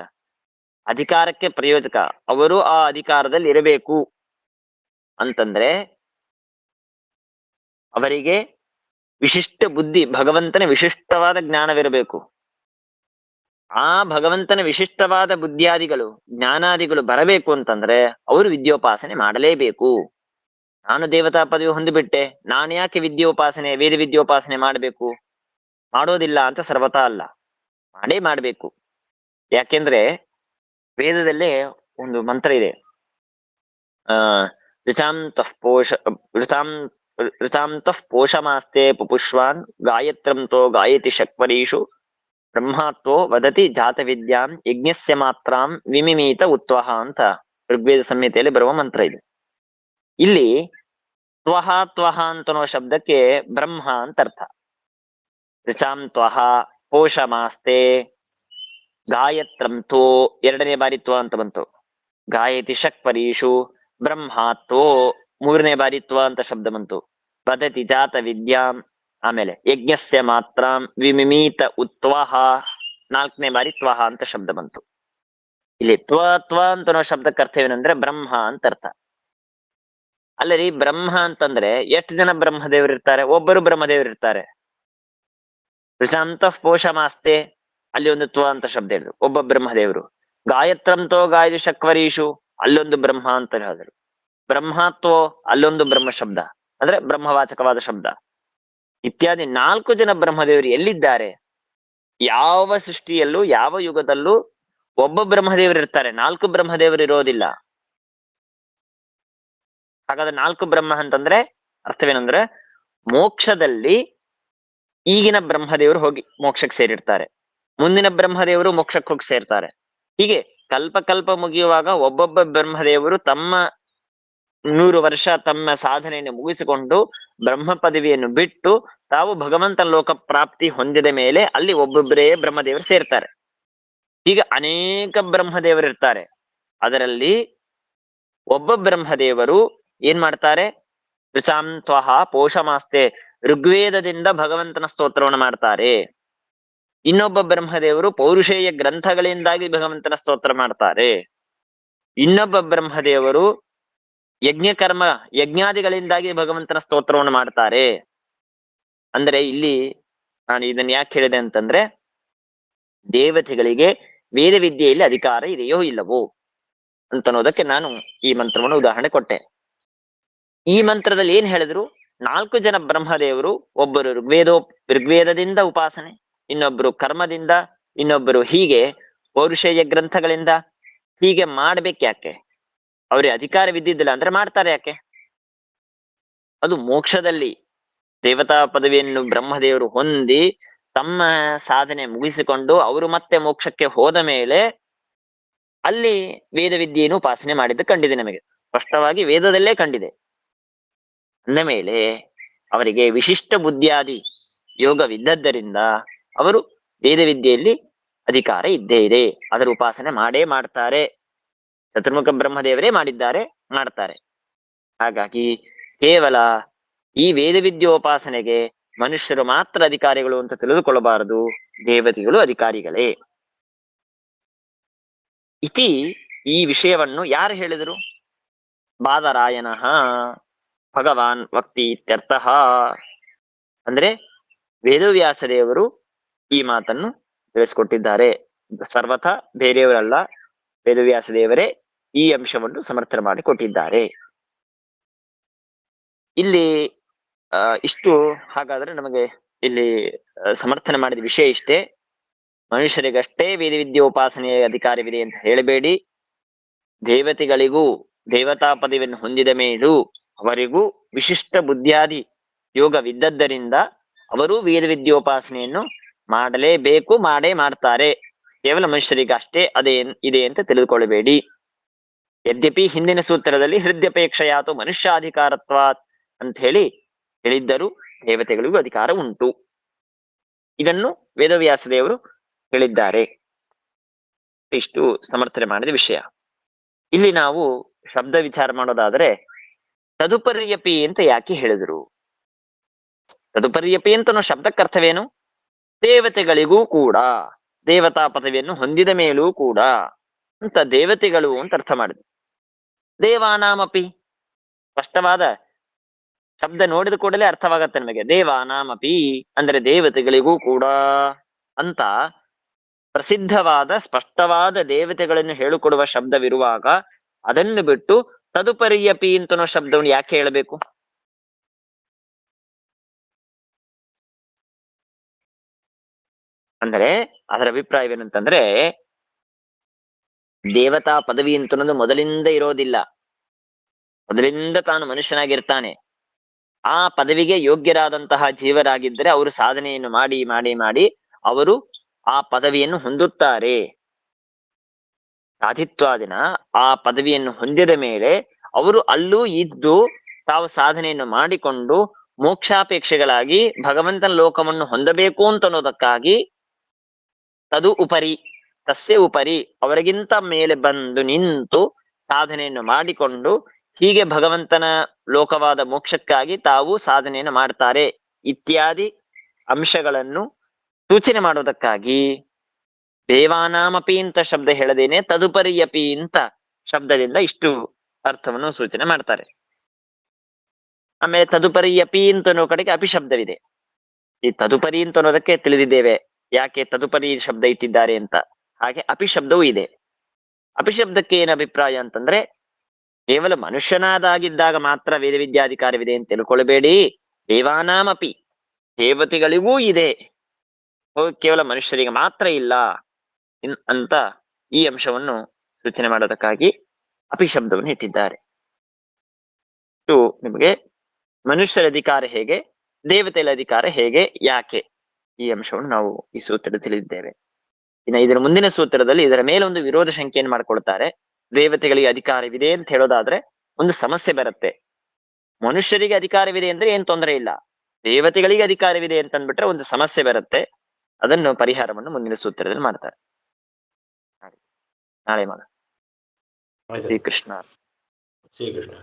ಅಧಿಕಾರಕ್ಕೆ ಪ್ರಯೋಜಕ, ಅವರು ಆ ಅಧಿಕಾರದಲ್ಲಿ ಇರಬೇಕು ಅಂತಂದ್ರೆ ಅವರಿಗೆ ವಿಶಿಷ್ಟ ಬುದ್ಧಿ, ಭಗವಂತನ ವಿಶಿಷ್ಟವಾದ ಜ್ಞಾನವಿರಬೇಕು. ಆ ಭಗವಂತನ ವಿಶಿಷ್ಟವಾದ ಬುದ್ಧಿಯಾದಿಗಳು, ಜ್ಞಾನಾದಿಗಳು ಬರಬೇಕು ಅಂತಂದ್ರೆ ಅವರು ವಿದ್ಯೋಪಾಸನೆ ಮಾಡಲೇಬೇಕು. ನಾನು ದೇವತಾ ಪದವಿ ಹೊಂದಿಬಿಟ್ಟೆ, ನಾನು ಯಾಕೆ ವಿದ್ಯೋಪಾಸನೆ, ವೇದ ವಿದ್ಯೋಪಾಸನೆ ಮಾಡಬೇಕು? ಮಾಡೋದಿಲ್ಲ ಅಂತ ಸರ್ವತಾ ಅಲ್ಲ, ಮಾಡೇ ಮಾಡ್ಬೇಕು. ಯಾಕೆಂದ್ರೆ ವೇದದಲ್ಲೇ ಒಂದು ಮಂತ್ರ ಇದೆ. ಋತಾಂತಃ ಪೋಷಮಾಸ್ತೆ ಪುಪುಷ್ವಾನ್ ಗಾಯತ್ರಂತೋ ಗಾಯತಿ ಶಕ್ವರೀಷು ಬ್ರಹ್ಮಾತ್ವೋ ವದತಿ ಜಾತ ವಿದ್ಯಾಂ ಯಜ್ಞಸ್ಯ ಮಾತ್ರಾಂ ವಿಮಿಮೀತ ಉತ್ವಹ ಅಂತ ಋಗ್ವೇದ ಸಂಹಿತೆಯಲ್ಲಿ ಬರುವ ಮಂತ್ರ ಇದು. ಇಲ್ಲಿ ತ್ವಹ ತ್ವಹ ಅಂತನೋ ಶಬ್ದಕ್ಕೆ ಬ್ರಹ್ಮ ಅಂತ ಅರ್ಥ. ಋಚಾಂ ತ್ವಹ ಪೋಷಮಾಸ್ತೆ, ಗಾಯತ್ರಂತೋ ಎರಡನೇ ಬಾರಿ ತ್ವ ಅಂತ ಬಂತು, ಗಾಯತಿ ಶಕ್ಪರೀಷು ಬ್ರಹ್ಮಾತ್ವೋ ಮೂರನೇ ಬಾರಿ ತ್ವ ಅಂತ ಶಬ್ದ ಬಂತು, ವದತಿ ಜಾತ ವಿದ್ಯಾಂ, ಆಮೇಲೆ ಯಜ್ಞಸ್ಯ ಮಾತ್ರಾಂ ವಿಮಿಮೀತ ಉತ್ವಹ ನಾಲ್ಕನೇ ಬಾರಿ ತ್ವಹ ಅಂತ ಶಬ್ದ ಬಂತು. ಇಲ್ಲಿ ತ್ವ ತ್ವ ಅಂತನೋ ಶಬ್ದಕ್ಕೆ ಅರ್ಥವೇನಂದ್ರೆ ಬ್ರಹ್ಮ ಅಂತ ಅರ್ಥ. ಅಲ್ಲರಿ ಬ್ರಹ್ಮ ಅಂತಂದ್ರೆ ಎಷ್ಟು ಜನ ಬ್ರಹ್ಮದೇವರು ಇರ್ತಾರೆ? ಒಬ್ಬರು ಬ್ರಹ್ಮದೇವರು ಇರ್ತಾರೆ. ಋಷಾಂತಃ ಪೋಷಮಾಸ್ತೆ, ಅಲ್ಲಿ ಒಂದು ತ್ವ ಅಂತ ಶಬ್ದ ಹೇಳಿದ್ರು, ಒಬ್ಬ ಬ್ರಹ್ಮದೇವರು. ಗಾಯತ್ರಂತೋ ಗಾಯು ಶಕ್ವರೀಶು, ಅಲ್ಲೊಂದು ಬ್ರಹ್ಮ ಅಂತ ಹೇಳಿದ್ರು. ಬ್ರಹ್ಮತ್ವೋ, ಅಲ್ಲೊಂದು ಬ್ರಹ್ಮ ಶಬ್ದ, ಅಂದ್ರೆ ಬ್ರಹ್ಮವಾಚಕವಾದ ಶಬ್ದ. ಇತ್ಯಾದಿ 4 ಜನ ಬ್ರಹ್ಮದೇವರು ಎಲ್ಲಿದ್ದಾರೆ? ಯಾವ ಸೃಷ್ಟಿಯಲ್ಲೂ ಯಾವ ಯುಗದಲ್ಲೂ ಒಬ್ಬ ಬ್ರಹ್ಮದೇವರು ಇರ್ತಾರೆ, 4 ಬ್ರಹ್ಮದೇವರು ಇರೋದಿಲ್ಲ. ಹಾಗಾದ್ರೆ 4 ಬ್ರಹ್ಮ ಅಂತಂದ್ರೆ ಅರ್ಥವೇನಂದ್ರೆ, ಮೋಕ್ಷದಲ್ಲಿ ಈಗಿನ ಬ್ರಹ್ಮದೇವರು ಹೋಗಿ ಮೋಕ್ಷಕ್ಕೆ ಸೇರಿರ್ತಾರೆ, ಮುಂದಿನ ಬ್ರಹ್ಮದೇವರು ಮೋಕ್ಷಕ್ಕೆ ಹೋಗಿ ಸೇರ್ತಾರೆ. ಹೀಗೆ ಕಲ್ಪ ಮುಗಿಯುವಾಗ ಒಬ್ಬೊಬ್ಬ ಬ್ರಹ್ಮದೇವರು ತಮ್ಮ 100 ವರ್ಷ ತಮ್ಮ ಸಾಧನೆಯನ್ನು ಮುಗಿಸಿಕೊಂಡು ಬ್ರಹ್ಮ ಪದವಿಯನ್ನು ಬಿಟ್ಟು ತಾವು ಭಗವಂತನ ಲೋಕ ಪ್ರಾಪ್ತಿ ಹೊಂದಿದ ಮೇಲೆ ಅಲ್ಲಿ ಒಬ್ಬೊಬ್ಬರೇ ಬ್ರಹ್ಮದೇವರು ಸೇರ್ತಾರೆ. ಹೀಗೆ ಅನೇಕ ಬ್ರಹ್ಮದೇವರು ಇರ್ತಾರೆ. ಅದರಲ್ಲಿ ಒಬ್ಬ ಬ್ರಹ್ಮದೇವರು ಏನ್ ಮಾಡ್ತಾರೆ? ಋಚಾಂ ತ್ವಹ ಪೋಷಮಾಸ್ತೆ, ಋಗ್ವೇದದಿಂದ ಭಗವಂತನ ಸ್ತೋತ್ರವನ್ನು ಮಾಡ್ತಾರೆ. ಇನ್ನೊಬ್ಬ ಬ್ರಹ್ಮದೇವರು ಪೌರುಷೇಯ ಗ್ರಂಥಗಳಿಂದಾಗಿ ಭಗವಂತನ ಸ್ತೋತ್ರ ಮಾಡ್ತಾರೆ. ಇನ್ನೊಬ್ಬ ಬ್ರಹ್ಮದೇವರು ಯಜ್ಞಾದಿಗಳಿಂದಾಗಿ ಭಗವಂತನ ಸ್ತೋತ್ರವನ್ನು ಮಾಡ್ತಾರೆ. ಅಂದ್ರೆ ಇಲ್ಲಿ ನಾನು ಇದನ್ನ ಯಾಕೆ ಹೇಳಿದೆ ಅಂತಂದ್ರೆ, ದೇವತೆಗಳಿಗೆ ವೇದ ವಿದ್ಯೆಯಲ್ಲಿ ಅಧಿಕಾರ ಇದೆಯೋ ಇಲ್ಲವೋ ಅಂತನ್ನೋದಕ್ಕೆ ನಾನು ಈ ಮಂತ್ರವನ್ನು ಉದಾಹರಣೆ ಕೊಟ್ಟೆ. ಈ ಮಂತ್ರದಲ್ಲಿ ಏನ್ ಹೇಳಿದ್ರು? 4 ಜನ ಬ್ರಹ್ಮದೇವರು, ಒಬ್ಬರು ಋಗ್ವೇದದಿಂದ ಉಪಾಸನೆ, ಇನ್ನೊಬ್ರು ಕರ್ಮದಿಂದ, ಇನ್ನೊಬ್ಬರು ಹೀಗೆ ಪೌರುಷೇಯ ಗ್ರಂಥಗಳಿಂದ. ಹೀಗೆ ಮಾಡ್ಬೇಕು ಯಾಕೆ? ಅವ್ರಿಗೆ ಅಧಿಕಾರವಿದ್ದಿದ್ದಿಲ್ಲ ಅಂದ್ರೆ ಮಾಡ್ತಾರೆ ಯಾಕೆ? ಅದು ಮೋಕ್ಷದಲ್ಲಿ ದೇವತಾ ಪದವಿಯನ್ನು ಬ್ರಹ್ಮದೇವರು ಹೊಂದಿ ತಮ್ಮ ಸಾಧನೆ ಮುಗಿಸಿಕೊಂಡು ಅವರು ಮತ್ತೆ ಮೋಕ್ಷಕ್ಕೆ ಹೋದ ಮೇಲೆ ಅಲ್ಲಿ ವೇದ ವಿದ್ಯೆಯನ್ನು ಉಪಾಸನೆ ಮಾಡಿದ್ದು ಕಂಡಿದೆ, ನಮಗೆ ಸ್ಪಷ್ಟವಾಗಿ ವೇದದಲ್ಲೇ ಕಂಡಿದೆ. ಅಂದ ಮೇಲೆ ಅವರಿಗೆ ವಿಶಿಷ್ಟ ಬುದ್ಧಿಯಾದಿ ಯೋಗವಿದ್ದದ್ದರಿಂದ ಅವರು ವೇದ ವಿದ್ಯೆಯಲ್ಲಿ ಅಧಿಕಾರ ಇದ್ದೇ ಇದೆ, ಅದರ ಉಪಾಸನೆ ಮಾಡೇ ಮಾಡ್ತಾರೆ. ಚತುರ್ಮುಖ ಬ್ರಹ್ಮದೇವರೇ ಮಾಡಿದ್ದಾರೆ, ಮಾಡ್ತಾರೆ. ಹಾಗಾಗಿ ಕೇವಲ ಈ ವೇದ ವಿದ್ಯೋಪಾಸನೆಗೆ ಮನುಷ್ಯರು ಮಾತ್ರ ಅಧಿಕಾರಿಗಳು ಅಂತ ತಿಳಿದುಕೊಳ್ಳಬಾರದು, ದೇವತೆಗಳು ಅಧಿಕಾರಿಗಳೇ. ಇತಿ ಈ ವಿಷಯವನ್ನು ಯಾರು ಹೇಳಿದರು? ಬಾದರಾಯಣ ಭಗವಾನ್ ವಕ್ತಿ ಇತ್ಯರ್ಥ. ಅಂದ್ರೆ ವೇದವ್ಯಾಸ ದೇವರು ಈ ಮಾತನ್ನು ತಿಳಿಸ್ಕೊಟ್ಟಿದ್ದಾರೆ. ಸರ್ವಥ ಬೇರೆಯವರಲ್ಲ, ವೇದವ್ಯಾಸ ದೇವರೇ ಈ ಅಂಶವನ್ನು ಸಮರ್ಥನೆ ಮಾಡಿ ಕೊಟ್ಟಿದ್ದಾರೆ. ಇಲ್ಲಿ ಇಷ್ಟು. ಹಾಗಾದ್ರೆ ನಮಗೆ ಇಲ್ಲಿ ಸಮರ್ಥನೆ ಮಾಡಿದ ವಿಷಯ ಇಷ್ಟೇ. ಮನುಷ್ಯರಿಗಷ್ಟೇ ವೇದ ವಿದ್ಯೋಪಾಸನೆಯ ಅಧಿಕಾರವಿದೆ ಅಂತ ಹೇಳಬೇಡಿ. ದೇವತೆಗಳಿಗೂ ದೇವತಾ ಪದವಿಯನ್ನು ಹೊಂದಿದ ಮೇಲೂ ಅವರಿಗೂ ವಿಶಿಷ್ಟ ಬುದ್ಧಿಯಾದಿ ಯೋಗವಿದ್ದದ್ದರಿಂದ ಅವರು ವೇದ ವಿದ್ಯೋಪಾಸನೆಯನ್ನು ಮಾಡಲೇಬೇಕು, ಮಾಡೇ ಮಾಡ್ತಾರೆ. ಕೇವಲ ಮನುಷ್ಯರಿಗೆ ಅಷ್ಟೇ ಇದೆ ಅಂತ ತಿಳಿದುಕೊಳ್ಳಬೇಡಿ. ಯದ್ಯಪಿ ಹಿಂದಿನ ಸೂತ್ರದಲ್ಲಿ ಹೃದಯಪೇಕ್ಷೆಯಾತು ಮನುಷ್ಯಾಧಿಕಾರತ್ವಾತ್ ಅಂತ ಹೇಳಿದ್ದರೂ ದೇವತೆಗಳಿಗೂ ಅಧಿಕಾರ ಉಂಟು. ಇದನ್ನು ವೇದವ್ಯಾಸ ದೇವರು ಹೇಳಿದ್ದಾರೆ. ಇಷ್ಟು ಸಮರ್ಥನೆ ಮಾಡಿದ ವಿಷಯ. ಇಲ್ಲಿ ನಾವು ಶಬ್ದ ವಿಚಾರ ಮಾಡೋದಾದ್ರೆ ತದುಪರ್ಯಪಿ ಅಂತ ಯಾಕೆ ಹೇಳಿದ್ರು? ತದುಪರ್ಯಪಿ ಅಂತ ಶಬ್ದಕ್ಕೆ ಅರ್ಥವೇನು? ದೇವತೆಗಳಿಗೂ ಕೂಡ, ದೇವತಾ ಪದವಿಯನ್ನು ಹೊಂದಿದ ಮೇಲೂ ಕೂಡ ಅಂತ ದೇವತೆಗಳು ಅಂತ ಅರ್ಥ ಮಾಡಿದ್ರು. ದೇವಾನಾಮಪಿ, ಸ್ಪಷ್ಟವಾದ ಶಬ್ದ ನೋಡಿದ ಕೂಡಲೇ ಅರ್ಥವಾಗತ್ತೆ ನಮಗೆ. ದೇವಾನಾಮಪಿ ಅಂದ್ರೆ ದೇವತೆಗಳಿಗೂ ಕೂಡ ಅಂತ ಪ್ರಸಿದ್ಧವಾದ ಸ್ಪಷ್ಟವಾದ ದೇವತೆಗಳನ್ನು ಹೇಳಿಕೊಡುವ ಶಬ್ದವಿರುವಾಗ ಅದನ್ನು ಬಿಟ್ಟು ತದುಪರ್ಯಪಿ ಅಂತನೋ ಶಬ್ದವನ್ನು ಯಾಕೆ ಹೇಳಬೇಕು? ಅಂದರೆ ಅದರ ಅಭಿಪ್ರಾಯವೇನಂತಂದ್ರೆ, ದೇವತಾ ಪದವಿ ಅಂತನೋದು ಮೊದಲಿಂದ ಇರೋದಿಲ್ಲ. ಮೊದಲಿಂದ ತಾನು ಮನುಷ್ಯನಾಗಿರ್ತಾನೆ. ಆ ಪದವಿಗೆ ಯೋಗ್ಯರಾದಂತಹ ಜೀವರಾಗಿದ್ದರೆ ಅವರು ಸಾಧನೆಯನ್ನು ಮಾಡಿ ಮಾಡಿ ಮಾಡಿ ಅವರು ಆ ಪದವಿಯನ್ನು ಹೊಂದುತ್ತಾರೆ. ಸಾಧಿತ್ವಾದಿನ ಆ ಪದವಿಯನ್ನು ಹೊಂದಿದ ಮೇಲೆ ಅವರು ಅಲ್ಲೂ ಇದ್ದು ತಾವು ಸಾಧನೆಯನ್ನು ಮಾಡಿಕೊಂಡು ಮೋಕ್ಷಾಪೇಕ್ಷೆಗಳಾಗಿ ಭಗವಂತನ ಲೋಕವನ್ನು ಹೊಂದಬೇಕು ಅಂತ ಅನ್ನೋದಕ್ಕಾಗಿ ತದು ಉಪರಿ, ತಸ್ಯ ಉಪರಿ, ಅವರಿಗಿಂತ ಮೇಲೆ ಬಂದು ನಿಂತು ಸಾಧನೆಯನ್ನು ಮಾಡಿಕೊಂಡು ಹೀಗೆ ಭಗವಂತನ ಲೋಕವಾದ ಮೋಕ್ಷಕ್ಕಾಗಿ ತಾವು ಸಾಧನೆಯನ್ನು ಮಾಡ್ತಾರೆ ಇತ್ಯಾದಿ ಅಂಶಗಳನ್ನು ಸೂಚನೆ ಮಾಡುವುದಕ್ಕಾಗಿ ದೇವಾನಾಮಪಿ ಅಂತ ಶಬ್ದ ಹೇಳದೇನೆ ತದುಪರಿಯಪಿ ಅಂತ ಶಬ್ದದಿಂದ ಇಷ್ಟು ಅರ್ಥವನ್ನು ಸೂಚನೆ ಮಾಡ್ತಾರೆ. ಆಮೇಲೆ ತದುಪರಿ ಅಪಿ ಅಂತ ಅನ್ನೋ ಕಡೆಗೆ ಅಪಿ ಶಬ್ದವಿದೆ. ಈ ತದುಪರಿ ಅಂತ ಅನ್ನೋದಕ್ಕೆ ತಿಳಿದಿದ್ದೇವೆ ಯಾಕೆ ತದುಪರಿ ಶಬ್ದ ಇಟ್ಟಿದ್ದಾರೆ ಅಂತ. ಹಾಗೆ ಅಪಿ ಶಬ್ದವೂ ಇದೆ. ಅಪಿ ಶಬ್ದಕ್ಕೆ ಏನ್ ಅಭಿಪ್ರಾಯ ಅಂತಂದ್ರೆ ಕೇವಲ ಮನುಷ್ಯನಾದಾಗಿದ್ದಾಗ ಮಾತ್ರ ವೇದ ವಿದ್ಯಾಧಿಕಾರವಿದೆ ಅಂತ ತಿಳ್ಕೊಳ್ಬೇಡಿ. ದೇವಾನಾಮಪಿ ದೇವತೆಗಳಿಗೂ ಇದೆ, ಕೇವಲ ಮನುಷ್ಯರಿಗೆ ಮಾತ್ರ ಇಲ್ಲ ಅಂತ ಈ ಅಂಶವನ್ನು ಸೂಚನೆ ಮಾಡೋದಕ್ಕಾಗಿ ಅಪಿ ಶಬ್ದವನ್ನು ಇಟ್ಟಿದ್ದಾರೆ. ಇದು ನಿಮಗೆ ಮನುಷ್ಯರ ಅಧಿಕಾರ ಹೇಗೆ, ದೇವತೆಗಳ ಅಧಿಕಾರ ಹೇಗೆ, ಯಾಕೆ, ಈ ಅಂಶವನ್ನು ನಾವು ಈ ಸೂತ್ರದಲ್ಲಿ ತಿಳಿದಿದ್ದೇವೆ. ಇನ್ನು ಇದರ ಮುಂದಿನ ಸೂತ್ರದಲ್ಲಿ ಇದರ ಮೇಲೆ ಒಂದು ವಿರೋಧ ಶಂಕೆಯನ್ನು ಮಾಡ್ಕೊಳ್ತಾರೆ. ದೇವತೆಗಳಿಗೆ ಅಧಿಕಾರವಿದೆ ಅಂತ ಹೇಳೋದಾದ್ರೆ ಒಂದು ಸಮಸ್ಯೆ ಬರುತ್ತೆ. ಮನುಷ್ಯರಿಗೆ ಅಧಿಕಾರವಿದೆ ಅಂದ್ರೆ ಏನ್ ತೊಂದರೆ ಇಲ್ಲ, ದೇವತೆಗಳಿಗೆ ಅಧಿಕಾರವಿದೆ ಅಂತ ಅಂದ್ಬಿಟ್ರೆ ಒಂದು ಸಮಸ್ಯೆ ಬರುತ್ತೆ. ಅದನ್ನು ಪರಿಹಾರವನ್ನು ಮುಂದಿನ ಸೂತ್ರದಲ್ಲಿ ಮಾಡ್ತಾರೆ. ನಾಳೆ ಮಾಡ. ಆಯ್ತು. ಶ್ರೀಕೃಷ್ಣ. ಶ್ರೀಕೃಷ್ಣ.